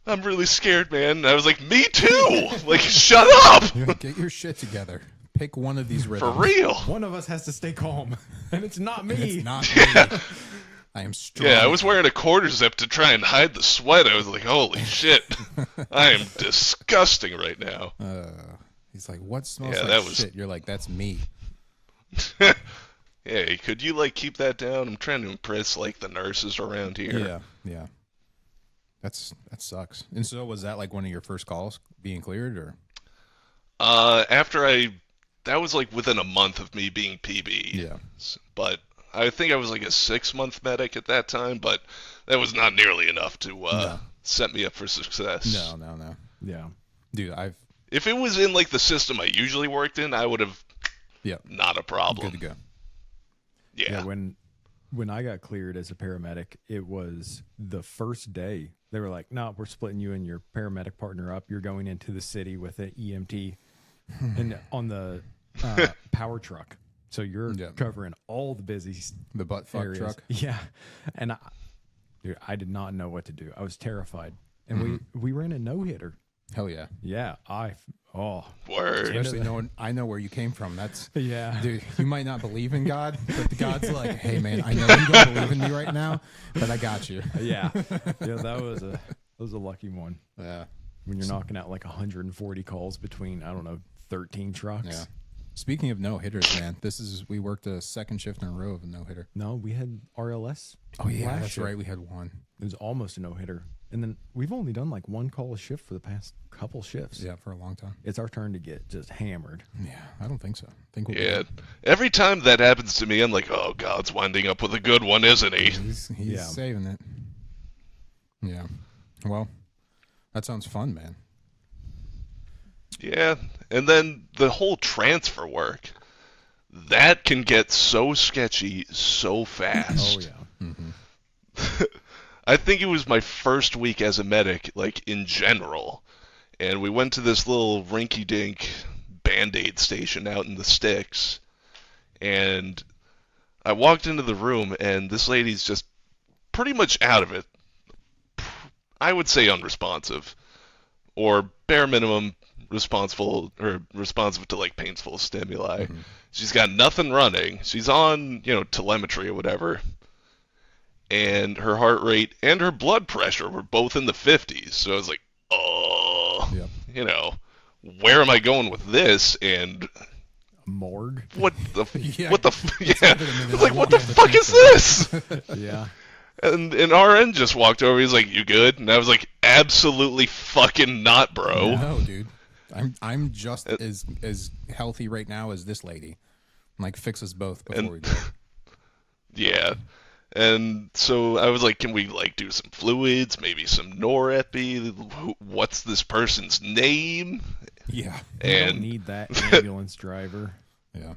Speaker 3: I'm really scared, man. And I was like, me too. Like, shut up.
Speaker 2: You're like, get your shit together. Pick one of these
Speaker 3: For
Speaker 2: rhythms.
Speaker 3: real.
Speaker 1: One of us has to stay calm, and it's not me.
Speaker 2: It's not me. I am strong.
Speaker 3: Yeah, I was wearing a quarter zip to try and hide the sweat. I was like, holy shit. I am disgusting right now.
Speaker 2: He's like, what smells
Speaker 3: Yeah,
Speaker 2: like
Speaker 3: that was-
Speaker 2: shit? You're like, that's me.
Speaker 3: Hey, could you like keep that down? I'm trying to impress like the nurses around here.
Speaker 2: Yeah, yeah. That sucks. And so was that like one of your first calls being cleared, or?
Speaker 3: That was like within a month of me being PB.
Speaker 2: Yeah.
Speaker 3: But I think I was like a 6-month medic at that time, but that was not nearly enough to set me up for success.
Speaker 2: No.
Speaker 1: Yeah.
Speaker 2: Dude,
Speaker 3: If it was in like the system I usually worked in, I would have
Speaker 2: yeah,
Speaker 3: not a problem.
Speaker 2: good to go.
Speaker 3: Yeah.
Speaker 1: When I got cleared as a paramedic, it was the first day. They were like, "No, we're splitting you and your paramedic partner up. You're going into the city with an EMT, and on the power truck. So you're
Speaker 2: Yeah.
Speaker 1: covering all the busy
Speaker 2: The butt fuck
Speaker 1: areas.
Speaker 2: truck.
Speaker 1: Yeah, and I did not know what to do. I was terrified, and we ran a no hitter.
Speaker 2: Hell yeah.
Speaker 1: Yeah,
Speaker 3: Word.
Speaker 2: Especially knowing I know where you came from. That's
Speaker 1: yeah.
Speaker 2: dude. You might not believe in God, but the God's like, hey man, I know you don't believe in me right now, but I got you.
Speaker 1: Yeah, that was a lucky one.
Speaker 2: Yeah.
Speaker 1: When you're knocking out like 140 calls between, I don't know, 13 trucks.
Speaker 2: Yeah. Speaking of no hitters, man, we worked a second shift in a row of a no hitter.
Speaker 1: No, we had RLS.
Speaker 2: Oh yeah,
Speaker 1: last
Speaker 2: that's
Speaker 1: shift.
Speaker 2: right. We had one.
Speaker 1: It was almost a no hitter, and then we've only done like one call a shift for the past couple shifts.
Speaker 2: Yeah, for a long time.
Speaker 1: It's our turn to get just hammered.
Speaker 2: Yeah, I don't think so. I think we'll
Speaker 3: Yeah. Every time that happens to me, I'm like, oh, God's winding up with a good one, isn't he?
Speaker 2: He's
Speaker 1: Yeah.
Speaker 2: saving it. Yeah. Well, that sounds fun, man.
Speaker 3: Yeah. And then the whole transfer work, that can get so sketchy so fast.
Speaker 1: Oh yeah.
Speaker 3: I think it was my first week as a medic, like in general, and we went to this little rinky-dink Band-Aid station out in the sticks, And I walked into the room, and this lady's just pretty much out of it. I would say unresponsive, or bare minimum responsive to like painful stimuli.
Speaker 2: Mhm.
Speaker 3: She's got nothing running. She's on, telemetry or whatever. And her heart rate and her blood pressure were both in the 50s. So I was like, oh,
Speaker 2: Yep.
Speaker 3: where am I going with this? And
Speaker 1: Morgue.
Speaker 3: what the,
Speaker 2: Yeah.
Speaker 3: what the, yeah.
Speaker 2: something
Speaker 3: I
Speaker 2: that
Speaker 3: was
Speaker 2: I
Speaker 3: like, what
Speaker 2: want
Speaker 3: the
Speaker 2: to
Speaker 3: fuck is
Speaker 2: transfer.
Speaker 3: this?
Speaker 1: Yeah.
Speaker 3: And RN just walked over. He's like, "You good?" And I was like, "Absolutely fucking not, bro."
Speaker 2: No, dude. I'm just
Speaker 3: Uh,
Speaker 2: as healthy right now as this lady. Like, fix us both before
Speaker 3: And-
Speaker 2: we go.
Speaker 3: Yeah. And so I was like, "Can we like do some fluids? Maybe some norepi? What's this person's name?"
Speaker 2: Yeah.
Speaker 1: You don't
Speaker 3: And
Speaker 1: need that ambulance driver.
Speaker 2: Yeah.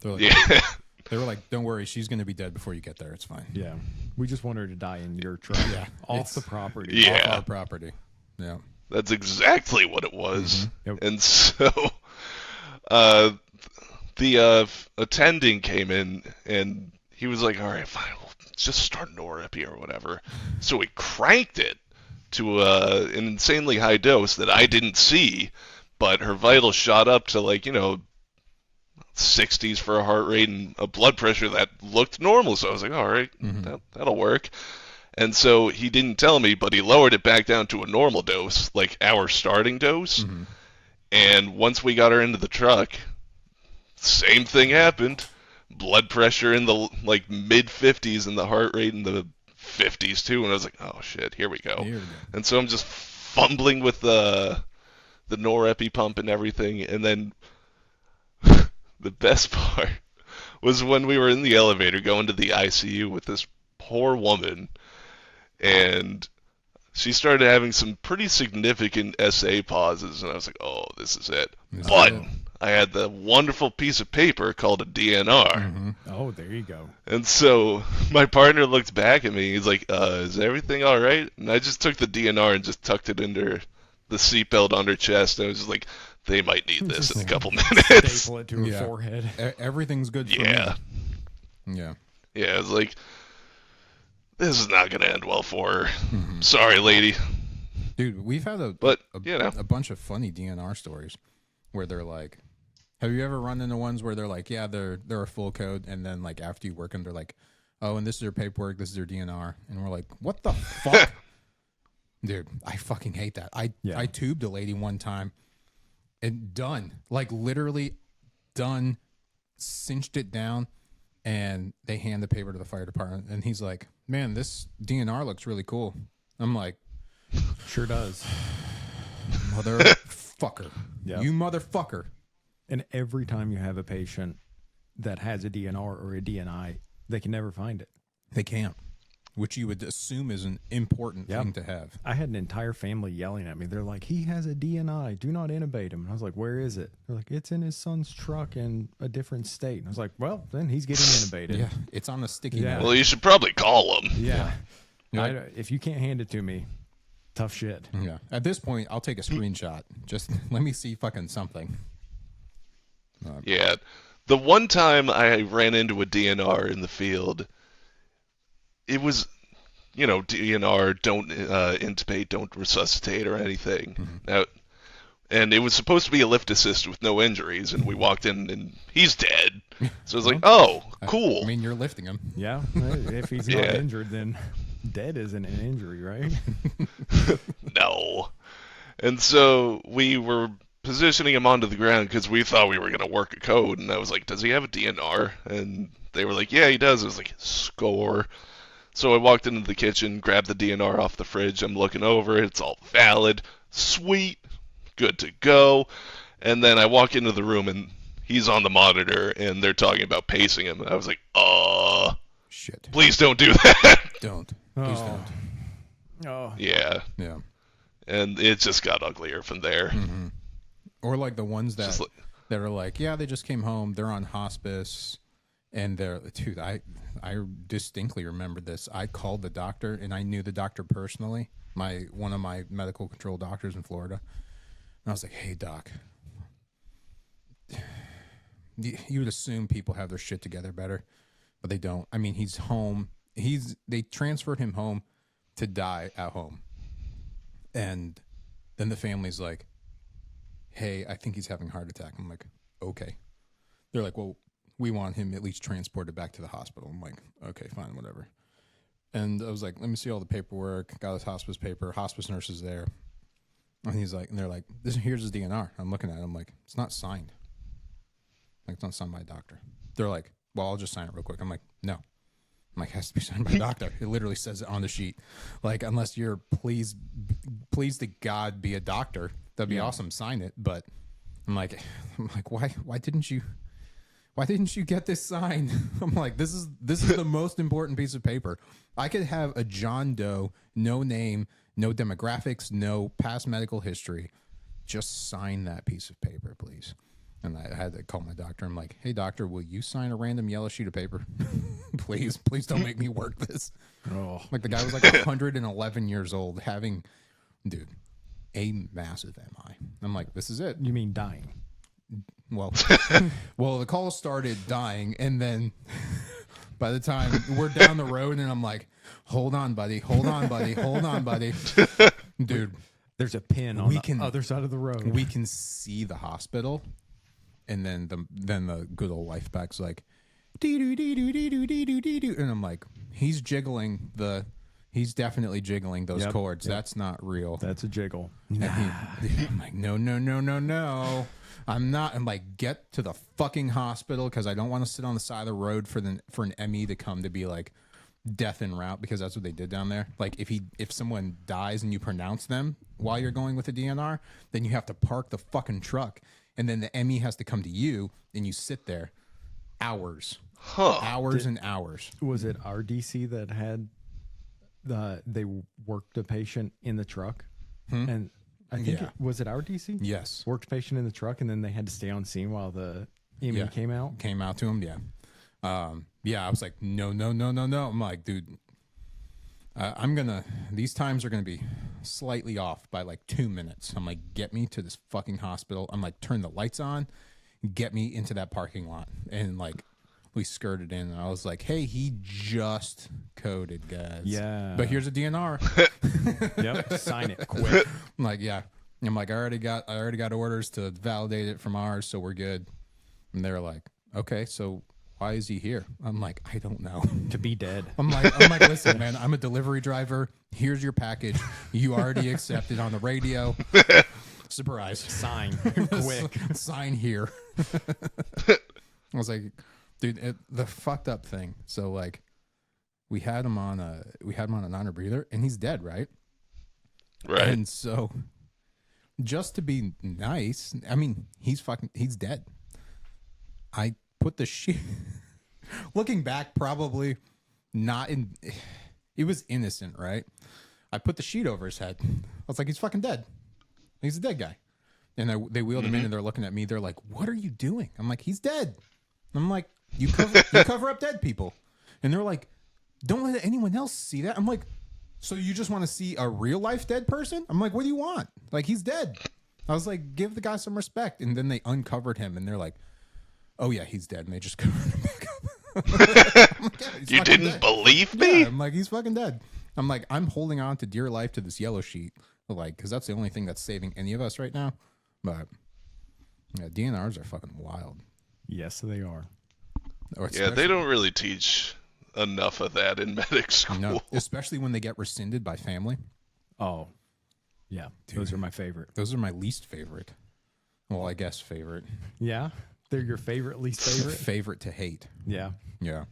Speaker 2: They're like,
Speaker 3: yeah,
Speaker 2: They were like, "Don't worry, she's going to be dead before you get there. It's fine."
Speaker 1: Yeah. We just want her to die in your truck.
Speaker 2: Yeah.
Speaker 1: Off
Speaker 2: It's-
Speaker 1: the property.
Speaker 3: Yeah.
Speaker 2: Off our property. Yeah.
Speaker 3: that's exactly what it was.
Speaker 1: Yep.
Speaker 3: And so, the attending came in, and he was like, "All right, fine, we'll just start norepi or whatever." So we cranked it to an insanely high dose that I didn't see, but her vitals shot up to like 60s for a heart rate and a blood pressure that looked normal. So I was like, "All right, that'll work." And so he didn't tell me, but he lowered it back down to a normal dose, like our starting dose.
Speaker 2: Mm-hmm.
Speaker 3: And once we got her into the truck, same thing happened. Blood pressure in the like mid 50s and the heart rate in the 50s too. And I was like, "Oh shit, here we go."
Speaker 2: Here we go.
Speaker 3: And so I'm just fumbling with the norepi pump and everything. And then the best part was when we were in the elevator going to the ICU with this poor woman, and she started having some pretty significant SA pauses, and I was like, "Oh, this is it."
Speaker 2: This is
Speaker 3: But
Speaker 2: it.
Speaker 3: I had the wonderful piece of paper called a DNR.
Speaker 2: Mm-hmm.
Speaker 1: Oh, there you go.
Speaker 3: And so my partner looked back at me. He's like, "Is everything all right?" And I just took the DNR and just tucked it under the seatbelt on her chest. And I was just like, "They might need this in a couple minutes."
Speaker 1: Staple it to her
Speaker 2: Yeah.
Speaker 1: forehead.
Speaker 2: Everything's good for
Speaker 3: Yeah.
Speaker 2: me. Yeah.
Speaker 3: Yeah, it's like, this is not going to end well for her. Sorry, lady.
Speaker 2: Dude, we've had a bunch of funny DNR stories where they're like, have you ever run into ones where they're like, yeah, they're a full code, and then like after you work them, they're like, oh, and this is their paperwork, this is their DNR, and we're like, what the fuck? Dude, I fucking hate that.
Speaker 1: Yeah.
Speaker 2: I tubed a lady one time and done, like literally done, cinched it down, and they hand the paper to the fire department, and he's like, man, this DNR looks really cool. I'm like,
Speaker 1: Sure does.
Speaker 2: motherfucker.
Speaker 1: Yeah.
Speaker 2: You motherfucker.
Speaker 1: And every time you have a patient that has a DNR or a DNI, they can never find it.
Speaker 2: They can't, which you would assume is an important
Speaker 1: Yeah.
Speaker 2: thing to have.
Speaker 1: I had an entire family yelling at me. They're like, "He has a DNI. Do not intubate him." And I was like, "Where is it?" They're like, "It's in his son's truck in a different state." And I was like, "Well, then he's getting intubated."
Speaker 2: Yeah, it's on a sticky
Speaker 1: Yeah.
Speaker 2: note.
Speaker 3: Well, you should probably call him.
Speaker 1: Yeah.
Speaker 2: You're
Speaker 1: I-
Speaker 2: like-
Speaker 1: if you can't hand it to me, tough shit.
Speaker 2: Yeah. At this point, I'll take a screenshot. Just let me see fucking something.
Speaker 3: Yeah. The one time I ran into a DNR in the field, it was, DNR, don't intubate, don't resuscitate or anything. Now, and it was supposed to be a lift assist with no injuries, and we walked in and he's dead. So I was like, "Oh, cool."
Speaker 2: I mean, you're lifting him.
Speaker 1: Yeah. If he's not
Speaker 3: Yeah.
Speaker 1: injured, then dead isn't an injury, right?
Speaker 3: No. And so we were positioning him onto the ground because we thought we were going to work a code. And I was like, "Does he have a DNR?" And they were like, "Yeah, he does." I was like, "Score." So I walked into the kitchen, grabbed the DNR off the fridge. I'm looking over it. It's all valid. Sweet. Good to go. And then I walk into the room and he's on the monitor and they're talking about pacing him. And I was like,
Speaker 2: Shit.
Speaker 3: please don't do that.
Speaker 2: Don't. Please
Speaker 1: Oh.
Speaker 2: don't.
Speaker 1: Oh,
Speaker 3: Yeah.
Speaker 2: Yeah.
Speaker 3: And it just got uglier from there.
Speaker 2: Or like the ones
Speaker 3: Just
Speaker 2: that that are like, yeah, they just came home, they're on hospice, and they're, dude, I distinctly remember this. I called the doctor, and I knew the doctor personally, one of my medical control doctors in Florida, and I was like, hey, doc, you would assume people have their shit together better, but they don't. I mean, he's home. They transferred him home to die at home. And then the family's like, hey, I think he's having a heart attack. I'm like, okay. They're like, well, we want him at least transported back to the hospital. I'm like, okay, fine, whatever. And I was like, let me see all the paperwork. Got his hospice paper. Hospice nurse is there. And he's like, and they're like, here's his DNR. I'm looking at it. I'm like, it's not signed. Like, it's not signed by a doctor. They're like, well, I'll just sign it real quick. I'm like, no. I'm like, it has to be signed by a doctor. It literally says it on the sheet. Like, unless you're please to God be a doctor, that'd be awesome. Sign it. But I'm like, why didn't you get this signed? I'm like, this is the most important piece of paper. I could have a John Doe, no name, no demographics, no past medical history. Just sign that piece of paper, please. And I had to call my doctor. I'm like, hey, doctor, will you sign a random yellow sheet of paper? Please don't make me work this.
Speaker 1: Oh,
Speaker 2: Like, the guy was like 111 years old having, dude, a massive MI. I'm like, this is it.
Speaker 1: you mean dying?
Speaker 2: Well, the call started dying, and then by the time we're down the road, and I'm like, hold on, buddy. Dude,
Speaker 1: There's a pin on
Speaker 2: We
Speaker 1: the
Speaker 2: can-
Speaker 1: other side of the road.
Speaker 2: we can see the hospital, and then the good old life back's like, dee-doo, and I'm like, he's definitely jiggling those
Speaker 1: Yep,
Speaker 2: chords.
Speaker 1: yep.
Speaker 2: That's not real.
Speaker 1: That's a jiggle.
Speaker 2: And I'm like, no. I'm not. I'm like, get to the fucking hospital, because I don't want to sit on the side of the road for an ME to come to be like death en route, because that's what they did down there. Like, if someone dies and you pronounce them while you're going with the DNR, then you have to park the fucking truck, and then the ME has to come to you, and you sit there hours, and hours.
Speaker 1: Was it RDC that had they worked a patient in the truck? And I think
Speaker 2: Yeah.
Speaker 1: was it RDC?
Speaker 2: Yes,
Speaker 1: Worked a patient in the truck, and then they had to stay on scene while the EME came out.
Speaker 2: came out to him. Yeah. I was like, no. I'm like, dude, these times are gonna be slightly off by like 2 minutes. I'm like, get me to this fucking hospital. I'm like, turn the lights on, get me into that parking lot. And like, we skirted in, and I was like, hey, he just coded, guys.
Speaker 1: Yeah.
Speaker 2: But here's a DNR.
Speaker 1: Yep. Sign it quick.
Speaker 2: I'm like, yeah. I'm like, I already got orders to validate it from ours, so we're good. And they're like, okay, so why is he here? I'm like, I don't know.
Speaker 1: To be dead.
Speaker 2: I'm like, listen, man, I'm a delivery driver. Here's your package. You already accepted on the radio. Surprise.
Speaker 1: Sign quick.
Speaker 2: Sign here. I was like, dude, the fucked up thing. So like, we had him on a non-breather, and he's dead, right?
Speaker 3: Right.
Speaker 2: And so, just to be nice, I mean, he's dead. I put the sheet. Looking back, probably not in. It was innocent, right? I put the sheet over his head. I was like, he's fucking dead. He's a dead guy. And they wheeled him in, and they're looking at me. They're like, what are you doing? I'm like, he's dead. I'm like, you cover up dead people. And they're like, don't let anyone else see that. I'm like, so you just want to see a real life dead person? I'm like, what do you want? Like, he's dead. I was like, give the guy some respect. And then they uncovered him, and they're like, oh yeah, he's dead. And they just covered him back up. I'm like, yeah, he's
Speaker 3: You
Speaker 2: fucking
Speaker 3: didn't
Speaker 2: dead.
Speaker 3: believe me?
Speaker 2: Yeah, I'm like, he's fucking dead. I'm like, I'm holding on to dear life to this yellow sheet, like, because that's the only thing that's saving any of us right now. But yeah, DNRs are fucking wild.
Speaker 1: Yes, they are.
Speaker 2: Or
Speaker 3: Yeah, they don't really teach enough of that in medic school.
Speaker 2: No, especially when they get rescinded by family.
Speaker 1: Oh, yeah. Those are my favorite.
Speaker 2: Those are my least favorite. Well, I guess favorite.
Speaker 1: Yeah, they're your favorite, least favorite.
Speaker 2: Favorite to hate.
Speaker 1: Yeah.
Speaker 2: Yeah.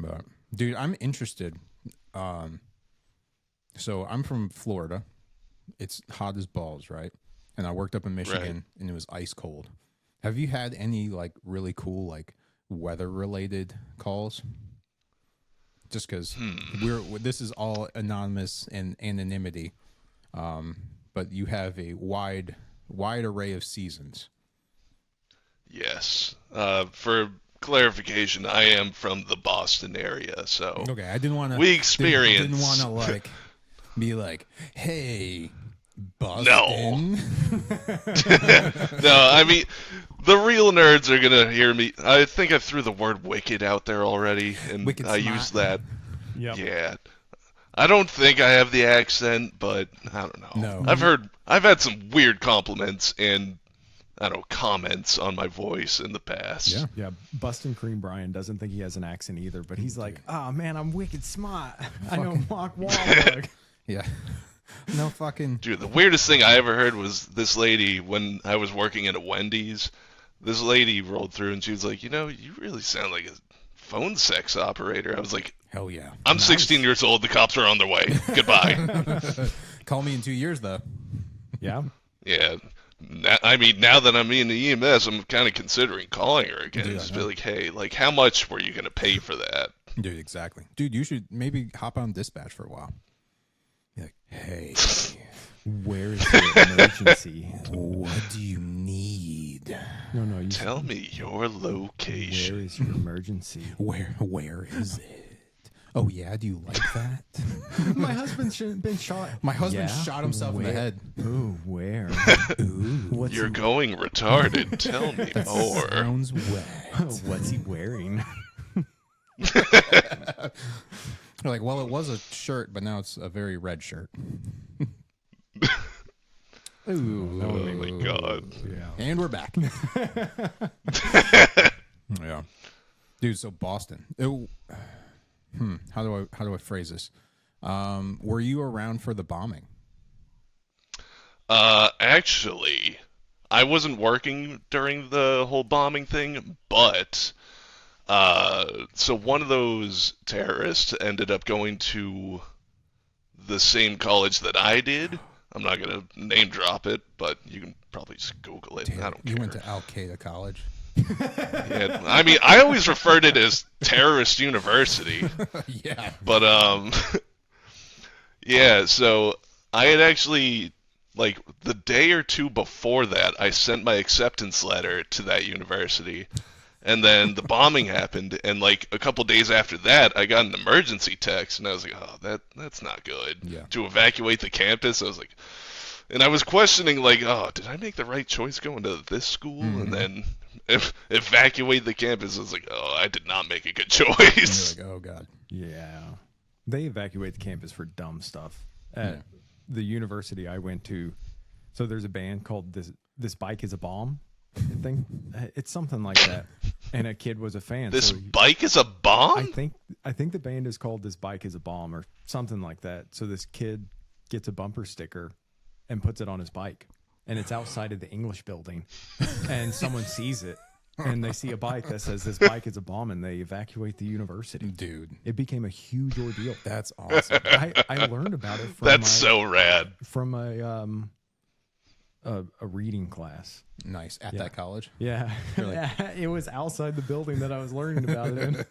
Speaker 2: But dude, I'm interested. So I'm from Florida. It's hot as balls, right? And I worked up in Michigan, and it was ice cold. Have you had any like really cool like weather related calls? Just because this is all anonymous and anonymity, but you have a wide array of seasons.
Speaker 3: Yes. For clarification, I am from the Boston area, so
Speaker 2: Okay, I didn't want to.
Speaker 3: we experience.
Speaker 2: Didn't want to like be like, hey, Boston.
Speaker 3: No, I mean, the real nerds are gonna hear me. I think I threw the word wicked out there already, and
Speaker 2: Wicked
Speaker 3: I
Speaker 2: smart.
Speaker 3: used that.
Speaker 1: Yep.
Speaker 3: Yeah. I don't think I have the accent, but I don't know.
Speaker 2: No.
Speaker 3: I've had some weird compliments and, I don't know, comments on my voice in the past.
Speaker 2: Yeah.
Speaker 1: Yeah, Bustin' Cream Brian doesn't think he has an accent either, but he's like, "Oh man, I'm wicked smart. I know Mark Wahlberg."
Speaker 2: Yeah. No fucking.
Speaker 3: Dude, the weirdest thing I ever heard was this lady when I was working at a Wendy's. This lady rolled through and she was like, you really sound like a phone sex operator. I was like,
Speaker 2: Hell yeah.
Speaker 3: I'm 16 years old. The cops are on their way. Goodbye.
Speaker 2: Call me in 2 years though.
Speaker 1: Yeah,
Speaker 3: Yeah. I mean, now that I'm in the EMS, I'm kind of considering calling her again.
Speaker 2: Dude, I
Speaker 3: Just
Speaker 2: know.
Speaker 3: be like, hey, like, how much were you going to pay for that?
Speaker 2: Dude, exactly. Dude, you should maybe hop on dispatch for a while. Be like, hey,
Speaker 1: where is your emergency?
Speaker 2: what do you need?
Speaker 1: No, you.
Speaker 3: Tell me your location.
Speaker 1: Where is your emergency?
Speaker 2: Where is it? Oh yeah, do you like that?
Speaker 1: My husband's been shot.
Speaker 2: My husband
Speaker 1: Yeah?
Speaker 2: shot himself in the
Speaker 1: Where?
Speaker 2: head.
Speaker 1: Ooh, where? What's
Speaker 3: You're
Speaker 1: he,
Speaker 3: going retarded. Tell me more.
Speaker 2: Sounds wet.
Speaker 1: what's he wearing?
Speaker 2: They're like, well, it was a shirt, but now it's a very red shirt.
Speaker 1: Ooh, that would
Speaker 3: Oh
Speaker 1: make
Speaker 3: my god.
Speaker 1: yeah.
Speaker 2: And we're back. Yeah, dude. So Boston. How do I phrase this? Were you around for the bombing?
Speaker 3: Actually, I wasn't working during the whole bombing thing, but so one of those terrorists ended up going to the same college that I did. I'm not gonna name drop it, but you can probably just Google it. I don't
Speaker 2: You
Speaker 3: care.
Speaker 2: went to Al Qaeda College.
Speaker 3: Yeah, I mean, I always referred it as terrorist university.
Speaker 2: Yeah.
Speaker 3: But yeah, so I had actually, like, the day or two before that, I sent my acceptance letter to that university. And then the bombing happened, and like a couple days after that, I got an emergency text, and I was like, "Oh, that's not good."
Speaker 2: Yeah.
Speaker 3: To evacuate the campus, I was like, and I was questioning, like, "Oh, did I make the right choice going to this school?" And then evacuate the campus. I was like, "Oh, I did not make a good choice."
Speaker 2: You're like, oh god.
Speaker 1: Yeah. They evacuate the campus for dumb stuff. At
Speaker 2: Yeah.
Speaker 1: the university I went to, so there's a band called This Bike is a Bomb thing. It's something like that. And a kid was a fan.
Speaker 3: This
Speaker 1: so
Speaker 3: bike is a bomb.
Speaker 1: I think the band is called This Bike is a Bomb or something like that. So this kid gets a bumper sticker and puts it on his bike. And it's outside of the English building. And someone sees it. And they see a bike that says this bike is a bomb, and they evacuate the university.
Speaker 2: Dude,
Speaker 1: It became a huge ordeal.
Speaker 2: that's awesome.
Speaker 1: I learned about it from
Speaker 3: That's so rad.
Speaker 1: from a reading class.
Speaker 2: Nice. At that college.
Speaker 1: Yeah, it was outside the building that I was learning about it in.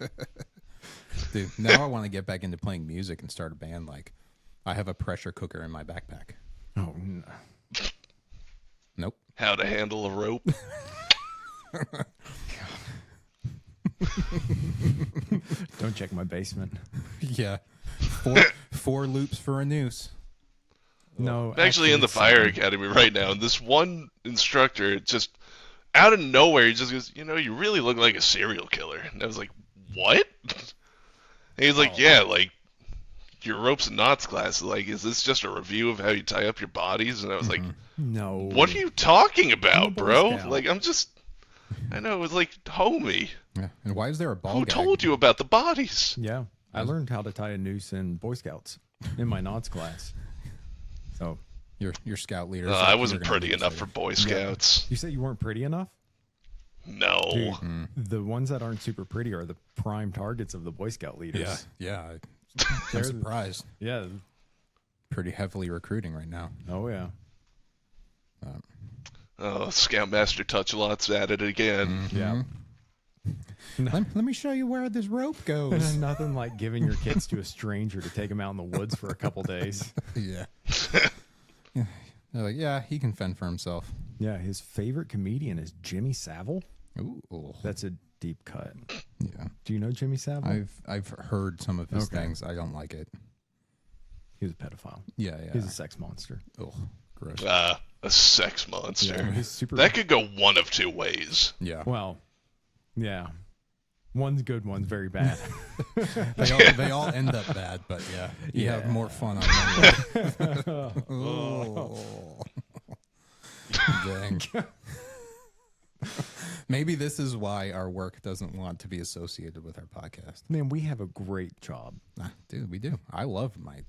Speaker 2: Dude, now I want to get back into playing music and start a band. Like, I have a pressure cooker in my backpack.
Speaker 1: Oh, no.
Speaker 2: Nope.
Speaker 3: How to handle a rope.
Speaker 1: Don't check my basement.
Speaker 2: Yeah. Four loops for a noose.
Speaker 1: No,
Speaker 3: I'm actually in the
Speaker 1: it's
Speaker 3: fire
Speaker 1: seven.
Speaker 3: academy right now, and this one instructor just out of nowhere he just goes, you really look like a serial killer. And I was like, what? And he's like, yeah, like your ropes and knots class. Like, is this just a review of how you tie up your bodies? And I was like,
Speaker 1: No.
Speaker 3: what are you talking
Speaker 1: I'm a
Speaker 3: about,
Speaker 1: Boy
Speaker 3: bro?
Speaker 1: Scout.
Speaker 3: Like, I know, it was like, homie,
Speaker 2: Yeah. And why is there a ball
Speaker 3: who
Speaker 2: gag?
Speaker 3: told you about the bodies?
Speaker 1: Yeah, I learned how to tie a noose in Boy Scouts in my knots class. So
Speaker 2: Your scout leader.
Speaker 3: I wasn't pretty enough for Boy Scouts.
Speaker 1: you said you weren't pretty enough?
Speaker 3: No.
Speaker 1: Dude, the ones that aren't super pretty are the prime targets of the Boy Scout leaders.
Speaker 2: Yeah. I'm
Speaker 1: They're-
Speaker 2: surprised.
Speaker 1: Yeah.
Speaker 2: Pretty heavily recruiting right now.
Speaker 1: Oh yeah.
Speaker 3: Oh, Scoutmaster Touch-a-Lot's at it again.
Speaker 1: Yeah.
Speaker 2: Let me show you where this rope goes.
Speaker 1: Nothing like giving your kids to a stranger to take them out in the woods for a couple days.
Speaker 2: Yeah. They're like, yeah, he can fend for himself.
Speaker 1: Yeah, his favorite comedian is Jimmy Savile.
Speaker 2: Ooh.
Speaker 1: That's a deep cut.
Speaker 2: Yeah.
Speaker 1: Do you know Jimmy Savile?
Speaker 2: I've heard some of his
Speaker 1: Okay.
Speaker 2: things. I don't like it.
Speaker 1: He was a pedophile.
Speaker 2: Yeah.
Speaker 1: He's a sex monster.
Speaker 2: Ugh. Gross.
Speaker 3: A sex monster.
Speaker 1: Yeah, he's super.
Speaker 3: That could go one of two ways.
Speaker 2: Yeah.
Speaker 1: Well, yeah. One's good, one's very bad.
Speaker 2: They all end up bad, but yeah, you have more fun on Monday. Oh. Dang. Maybe this is why our work doesn't want to be associated with our podcast.
Speaker 1: Man, we have a great job.
Speaker 2: Dude, we do. I love my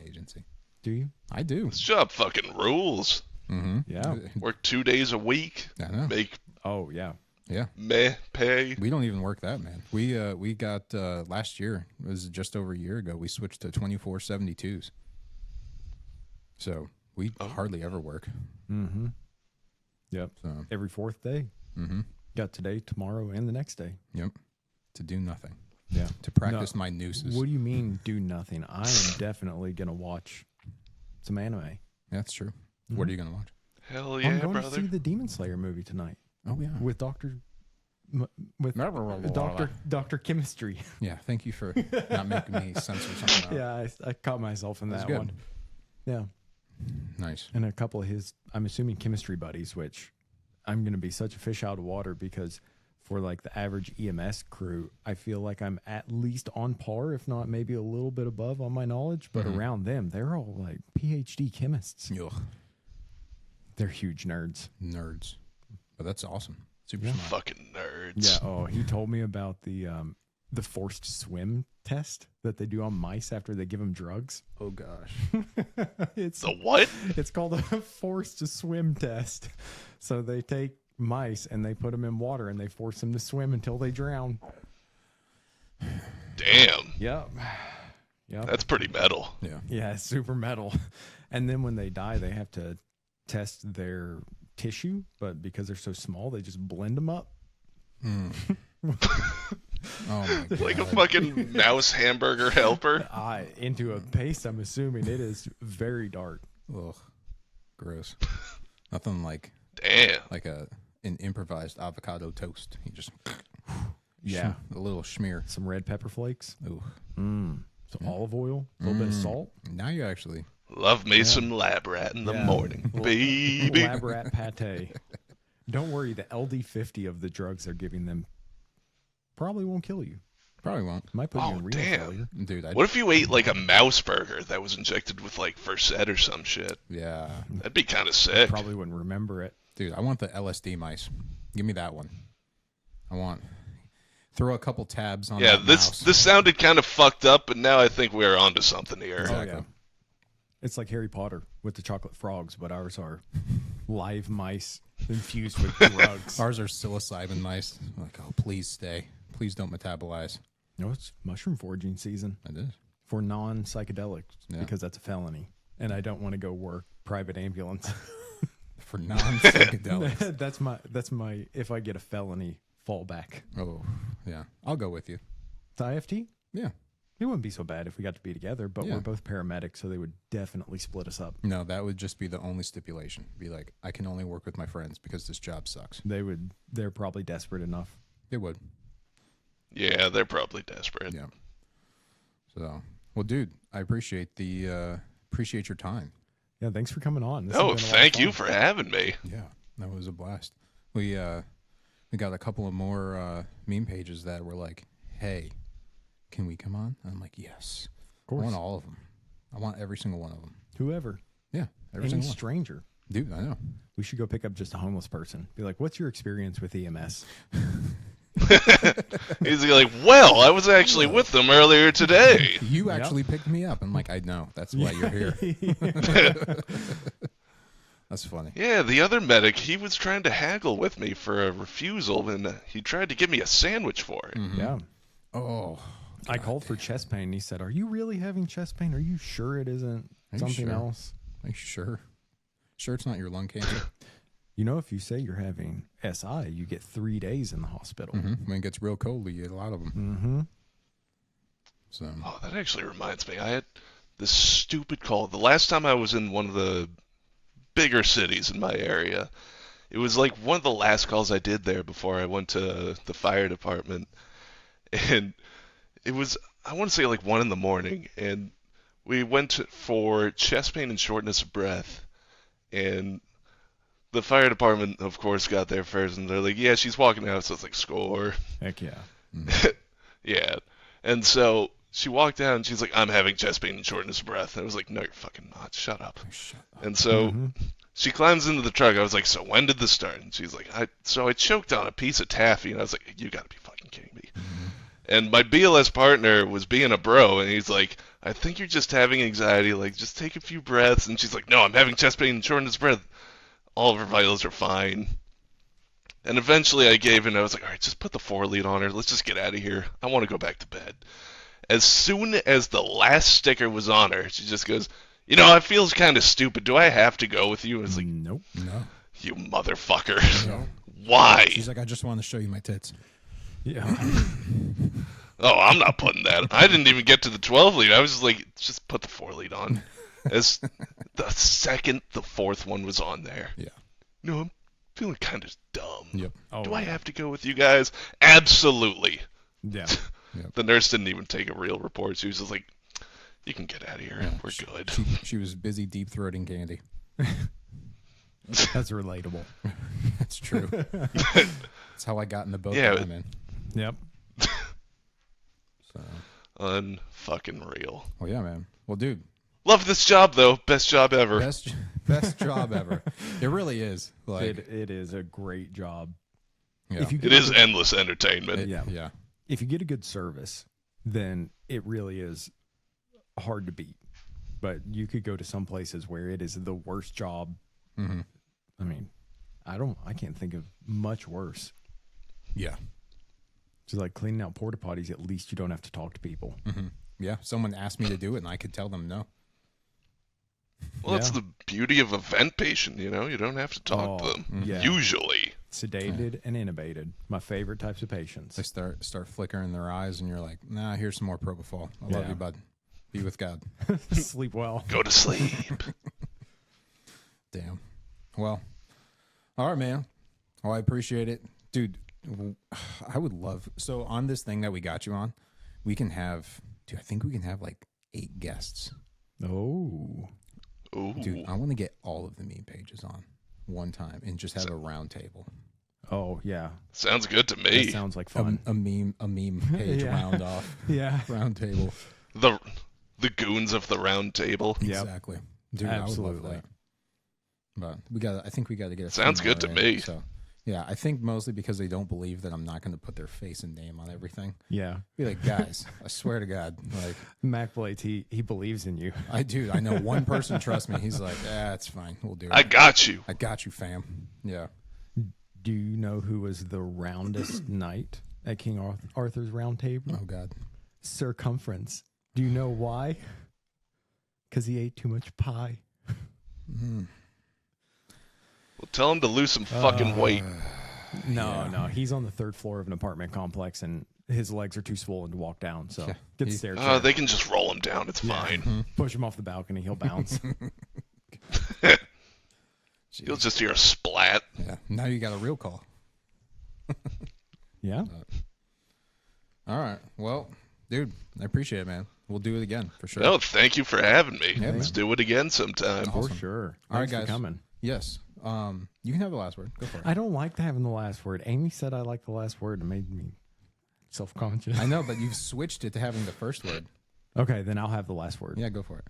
Speaker 2: agency.
Speaker 1: Do you?
Speaker 2: I do.
Speaker 3: This job fucking rules.
Speaker 2: Mm-hmm.
Speaker 1: Yeah.
Speaker 3: Work 2 days a week.
Speaker 2: I know.
Speaker 3: Make
Speaker 1: Oh, yeah.
Speaker 2: Yeah.
Speaker 3: meh pay.
Speaker 2: We don't even work that, man. We got last year, it was just over a year ago, we switched to 24/72s. So we hardly ever work.
Speaker 1: Mm-hmm. Yep.
Speaker 2: So
Speaker 1: Every fourth day.
Speaker 2: mm-hmm.
Speaker 1: Got today, tomorrow, and the next day.
Speaker 2: Yep. To do nothing.
Speaker 1: Yeah.
Speaker 2: To practice my nooses.
Speaker 1: What do you mean, do nothing? I am definitely going to watch some anime.
Speaker 2: That's true. What are you gonna watch?
Speaker 3: Hell
Speaker 1: I'm
Speaker 3: yeah,
Speaker 1: going
Speaker 3: brother.
Speaker 1: to see the Demon Slayer movie tonight
Speaker 2: Oh yeah.
Speaker 1: with Dr. Chemistry.
Speaker 2: Yeah, thank you for not making me censor something out.
Speaker 1: Yeah, I caught myself in
Speaker 2: That's
Speaker 1: that
Speaker 2: good.
Speaker 1: one. Yeah.
Speaker 2: Nice.
Speaker 1: And a couple of his, I'm assuming, chemistry buddies, which I'm going to be such a fish out of water because for like the average EMS crew, I feel like I'm at least on par, if not maybe a little bit above on my knowledge. But around them, they're all like PhD chemists.
Speaker 2: Ugh,
Speaker 1: They're huge nerds.
Speaker 2: nerds. But that's awesome. Super
Speaker 1: Yeah.
Speaker 2: smart.
Speaker 3: Fucking nerds.
Speaker 1: Yeah. Oh, he told me about the forced swim test that they do on mice after they give them drugs.
Speaker 2: Oh gosh.
Speaker 1: It's
Speaker 3: The what?
Speaker 1: It's called a forced swim test. So they take mice and they put them in water and they force them to swim until they drown.
Speaker 3: Damn.
Speaker 1: Yep. Yep.
Speaker 3: That's pretty metal.
Speaker 2: Yeah.
Speaker 1: Yeah, it's super metal. And then when they die, they have to test their tissue, but because they're so small, they just blend them up.
Speaker 2: Oh my god.
Speaker 3: Like a fucking mouse hamburger helper.
Speaker 1: Into a paste, I'm assuming. It is very dark.
Speaker 2: Ugh. Gross. Nothing like
Speaker 3: Damn.
Speaker 2: an improvised avocado toast. You just
Speaker 1: Yeah.
Speaker 2: a little schmear.
Speaker 1: Some red pepper flakes,
Speaker 2: Ooh.
Speaker 1: some olive oil, a little bit of salt,
Speaker 2: Now you actually
Speaker 3: Love me some lab rat in the morning, baby.
Speaker 1: lab rat pate. Don't worry, the LD50 of the drugs they're giving them probably won't kill you.
Speaker 2: probably won't.
Speaker 1: Might put you
Speaker 3: Oh,
Speaker 1: in renal
Speaker 3: damn.
Speaker 1: failure.
Speaker 2: Dude,
Speaker 3: What if you ate like a mouse burger that was injected with like Versed or some shit?
Speaker 2: yeah.
Speaker 3: That'd be kind of sick.
Speaker 1: Probably wouldn't remember it.
Speaker 2: Dude, I want the LSD mice. Give me that one. Throw a couple tabs on
Speaker 3: Yeah,
Speaker 2: that
Speaker 3: this
Speaker 2: mouse.
Speaker 3: this sounded kind of fucked up, but now I think we're onto something here.
Speaker 2: Exactly.
Speaker 1: Oh, yeah. It's like Harry Potter with the chocolate frogs, but ours are live mice infused with drugs.
Speaker 2: Ours are psilocybin mice. Like, oh, please stay. Please don't metabolize.
Speaker 1: No, it's mushroom foraging season
Speaker 2: It is.
Speaker 1: for non-psychedelics
Speaker 2: Yeah.
Speaker 1: because that's a felony, and I don't want to go work private ambulance.
Speaker 2: For non-psychedelics.
Speaker 1: that's my if I get a felony fallback.
Speaker 2: Oh, yeah. I'll go with you.
Speaker 1: To IFT,
Speaker 2: Yeah.
Speaker 1: it wouldn't be so bad if we got to be together, but
Speaker 2: Yeah.
Speaker 1: we're both paramedics, so they would definitely split us up.
Speaker 2: No, that would just be the only stipulation. Be like, I can only work with my friends because this job sucks.
Speaker 1: They're probably desperate enough.
Speaker 2: It would.
Speaker 3: Yeah, they're probably desperate.
Speaker 2: Yeah. So, well, dude, I appreciate appreciate your time.
Speaker 1: Yeah, thanks for coming on. This has
Speaker 3: Oh,
Speaker 1: been a lot of
Speaker 3: thank you
Speaker 1: fun.
Speaker 3: for having me.
Speaker 2: Yeah, that was a blast. We got a couple of more meme pages that were like, "Hey, can we come on?" And I'm like, "Yes,
Speaker 1: Of course.
Speaker 2: I want all of them. I want every single one of them."
Speaker 1: Whoever,
Speaker 2: Yeah, every
Speaker 1: any
Speaker 2: single one.
Speaker 1: stranger.
Speaker 2: Dude, I know.
Speaker 1: We should go pick up just a homeless person. Be like, "What's your experience with E EMS?"
Speaker 3: He's like, well, I was actually with them earlier today.
Speaker 2: You actually picked me up. I'm like, I know. That's why you're here. That's funny.
Speaker 3: Yeah, the other medic, he was trying to haggle with me for a refusal, and he tried to give me a sandwich for it.
Speaker 1: Yeah.
Speaker 2: Oh,
Speaker 1: I called for chest pain. And he said, "Are you really having chest pain? Are you sure it isn't
Speaker 2: you
Speaker 1: something
Speaker 2: sure?
Speaker 1: else?"
Speaker 2: are you sure? Sure, it's not your lung cancer.
Speaker 1: You know, if you say you're having SI, you get 3 days in the hospital.
Speaker 2: When it gets real cold, you get a lot of them.
Speaker 1: Mm-hmm.
Speaker 2: So,
Speaker 3: Oh, that actually reminds me. I had this stupid call. The last time I was in one of the bigger cities in my area, it was like one of the last calls I did there before I went to the fire department. And it was, I want to say like 1 in the morning, and we went for chest pain and shortness of breath. and the fire department, of course, got there first, and they're like, yeah, she's walking out. So it's like, score.
Speaker 1: Heck yeah.
Speaker 3: Yeah. And so she walked out, and she's like, I'm having chest pain and shortness of breath. And I was like, no, you're fucking not. Shut up.
Speaker 2: Shut up.
Speaker 3: And so she climbs into the truck. I was like, so when did this start? And she's like, I choked on a piece of taffy. And I was like, you gotta be fucking kidding me. And my BLS partner was being a bro, and he's like, I think you're just having anxiety. Like, just take a few breaths. And she's like, no, I'm having chest pain and shortness of breath. All of her vitals are fine. And eventually I gave in. I was like, all right, just put the 4-lead on her. Let's just get out of here. I want to go back to bed. As soon as the last sticker was on her, she just goes, you know, it feels kind of stupid. Do I have to go with you? I was like,
Speaker 1: Nope.
Speaker 2: No.
Speaker 3: you motherfucker.
Speaker 2: No.
Speaker 3: Why?
Speaker 2: She's like, I just want to show you my tits.
Speaker 1: Yeah.
Speaker 3: Oh, I'm not putting that. I didn't even get to the 12-lead. I was just like, just put the 4-lead on. As the second the 4th one was on there.
Speaker 2: Yeah.
Speaker 3: No, I'm feeling kind of dumb.
Speaker 2: Yep.
Speaker 1: Oh,
Speaker 3: Do I have to go with you guys? Absolutely.
Speaker 1: Yeah.
Speaker 3: The nurse didn't even take a real report. She was just like, you can get out of here.
Speaker 2: Yeah.
Speaker 3: We're good.
Speaker 2: She was busy deep throating candy.
Speaker 1: That's relatable.
Speaker 2: That's true. That's how I got in the boat
Speaker 3: Yeah,
Speaker 2: that I'm in.
Speaker 1: Yep.
Speaker 2: So,
Speaker 3: Unfucking real.
Speaker 2: well, yeah, man. Well, dude,
Speaker 3: Love this job, though. Best job ever.
Speaker 2: best job ever. It really is. Like,
Speaker 1: It is a great job.
Speaker 2: yeah.
Speaker 1: If you
Speaker 3: It
Speaker 1: get
Speaker 3: is
Speaker 1: a good-
Speaker 3: endless entertainment.
Speaker 2: It-
Speaker 1: yeah.
Speaker 2: yeah.
Speaker 1: if you get a good service, then it really is hard to beat. But you could go to some places where it is the worst job.
Speaker 2: Mm-hmm.
Speaker 1: I mean, I can't think of much worse.
Speaker 2: Yeah.
Speaker 1: Just like cleaning out porta potties, at least you don't have to talk to people.
Speaker 2: Mm-hmm. Yeah. Someone asked me to do it, and I could tell them no.
Speaker 3: Well, that's
Speaker 1: Yeah.
Speaker 3: the beauty of a vent patient, you know? You don't have to talk to
Speaker 1: Oh,
Speaker 3: them.
Speaker 1: yeah.
Speaker 3: Usually.
Speaker 1: Sedated and intubated. My favorite types of patients.
Speaker 2: They start flickering their eyes, and you're like, nah, here's some more propofol. I love
Speaker 1: Yeah.
Speaker 2: you, bud. Be with God.
Speaker 1: Sleep well.
Speaker 3: Go to sleep.
Speaker 2: Damn. Well, all right, man. Oh, I appreciate it. Dude, I would love. So, on this thing that we got you on, we can have, dude, I think we can have like 8 guests.
Speaker 1: Oh.
Speaker 3: Ooh.
Speaker 2: Dude, I want to get all of the meme pages on one time and just have a round table.
Speaker 1: Oh, yeah.
Speaker 3: Sounds good to
Speaker 1: That
Speaker 3: me.
Speaker 1: sounds like fun.
Speaker 2: A meme page
Speaker 1: Yeah.
Speaker 2: round off,
Speaker 1: Yeah.
Speaker 2: round table.
Speaker 3: The goons of the round table.
Speaker 1: Yep.
Speaker 2: Exactly. Dude,
Speaker 1: Absolutely.
Speaker 2: I would love that. But I think we got to get a
Speaker 3: Sounds
Speaker 2: few
Speaker 3: good to
Speaker 2: more in,
Speaker 3: me.
Speaker 2: So, yeah, I think mostly because they don't believe that I'm not going to put their face and name on everything.
Speaker 1: Yeah.
Speaker 2: Be like, guys, I swear to God, like,
Speaker 1: Mac Blades, he believes in you.
Speaker 2: I know one person trusts me. He's like, it's fine. We'll do it.
Speaker 3: I got you.
Speaker 2: I got you, fam. Yeah.
Speaker 1: Do you know who was the roundest knight at King Arthur's Round Table?
Speaker 2: Oh, God.
Speaker 1: Circumference. Do you know why? Because he ate too much pie.
Speaker 3: Well, tell him to lose some fucking weight.
Speaker 1: No. He's on the 3rd floor of an apartment complex, and his legs are too swollen to walk down. So
Speaker 2: Yeah.
Speaker 1: get the stairs.
Speaker 3: They can just roll him down. It's fine.
Speaker 1: Push him off the balcony. He'll bounce.
Speaker 3: You'll just hear a splat.
Speaker 2: Yeah. Now you got a real call.
Speaker 1: Yeah.
Speaker 2: All right. Well, dude, I appreciate it, man. We'll do it again for sure.
Speaker 3: No, thank you for having me.
Speaker 2: Yeah,
Speaker 3: Let's do it again sometime.
Speaker 1: For sure.
Speaker 2: All right,
Speaker 1: Thanks for
Speaker 2: guys.
Speaker 1: coming.
Speaker 2: Yes. You can have the last word. Go for it.
Speaker 1: I don't like having the last word. Amy said I like the last word. It made me self-conscious.
Speaker 2: I know, but you've switched it to having the first word.
Speaker 1: Okay, then I'll have the last word.
Speaker 2: Yeah, go for it.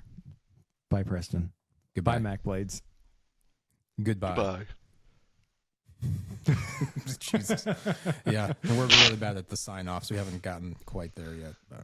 Speaker 1: Bye, Preston.
Speaker 2: Goodbye.
Speaker 1: Bye, Mac Blades.
Speaker 2: Goodbye.
Speaker 3: Bye.
Speaker 2: Jesus. Yeah, and we're really bad at the sign off, so we haven't gotten quite there yet. But.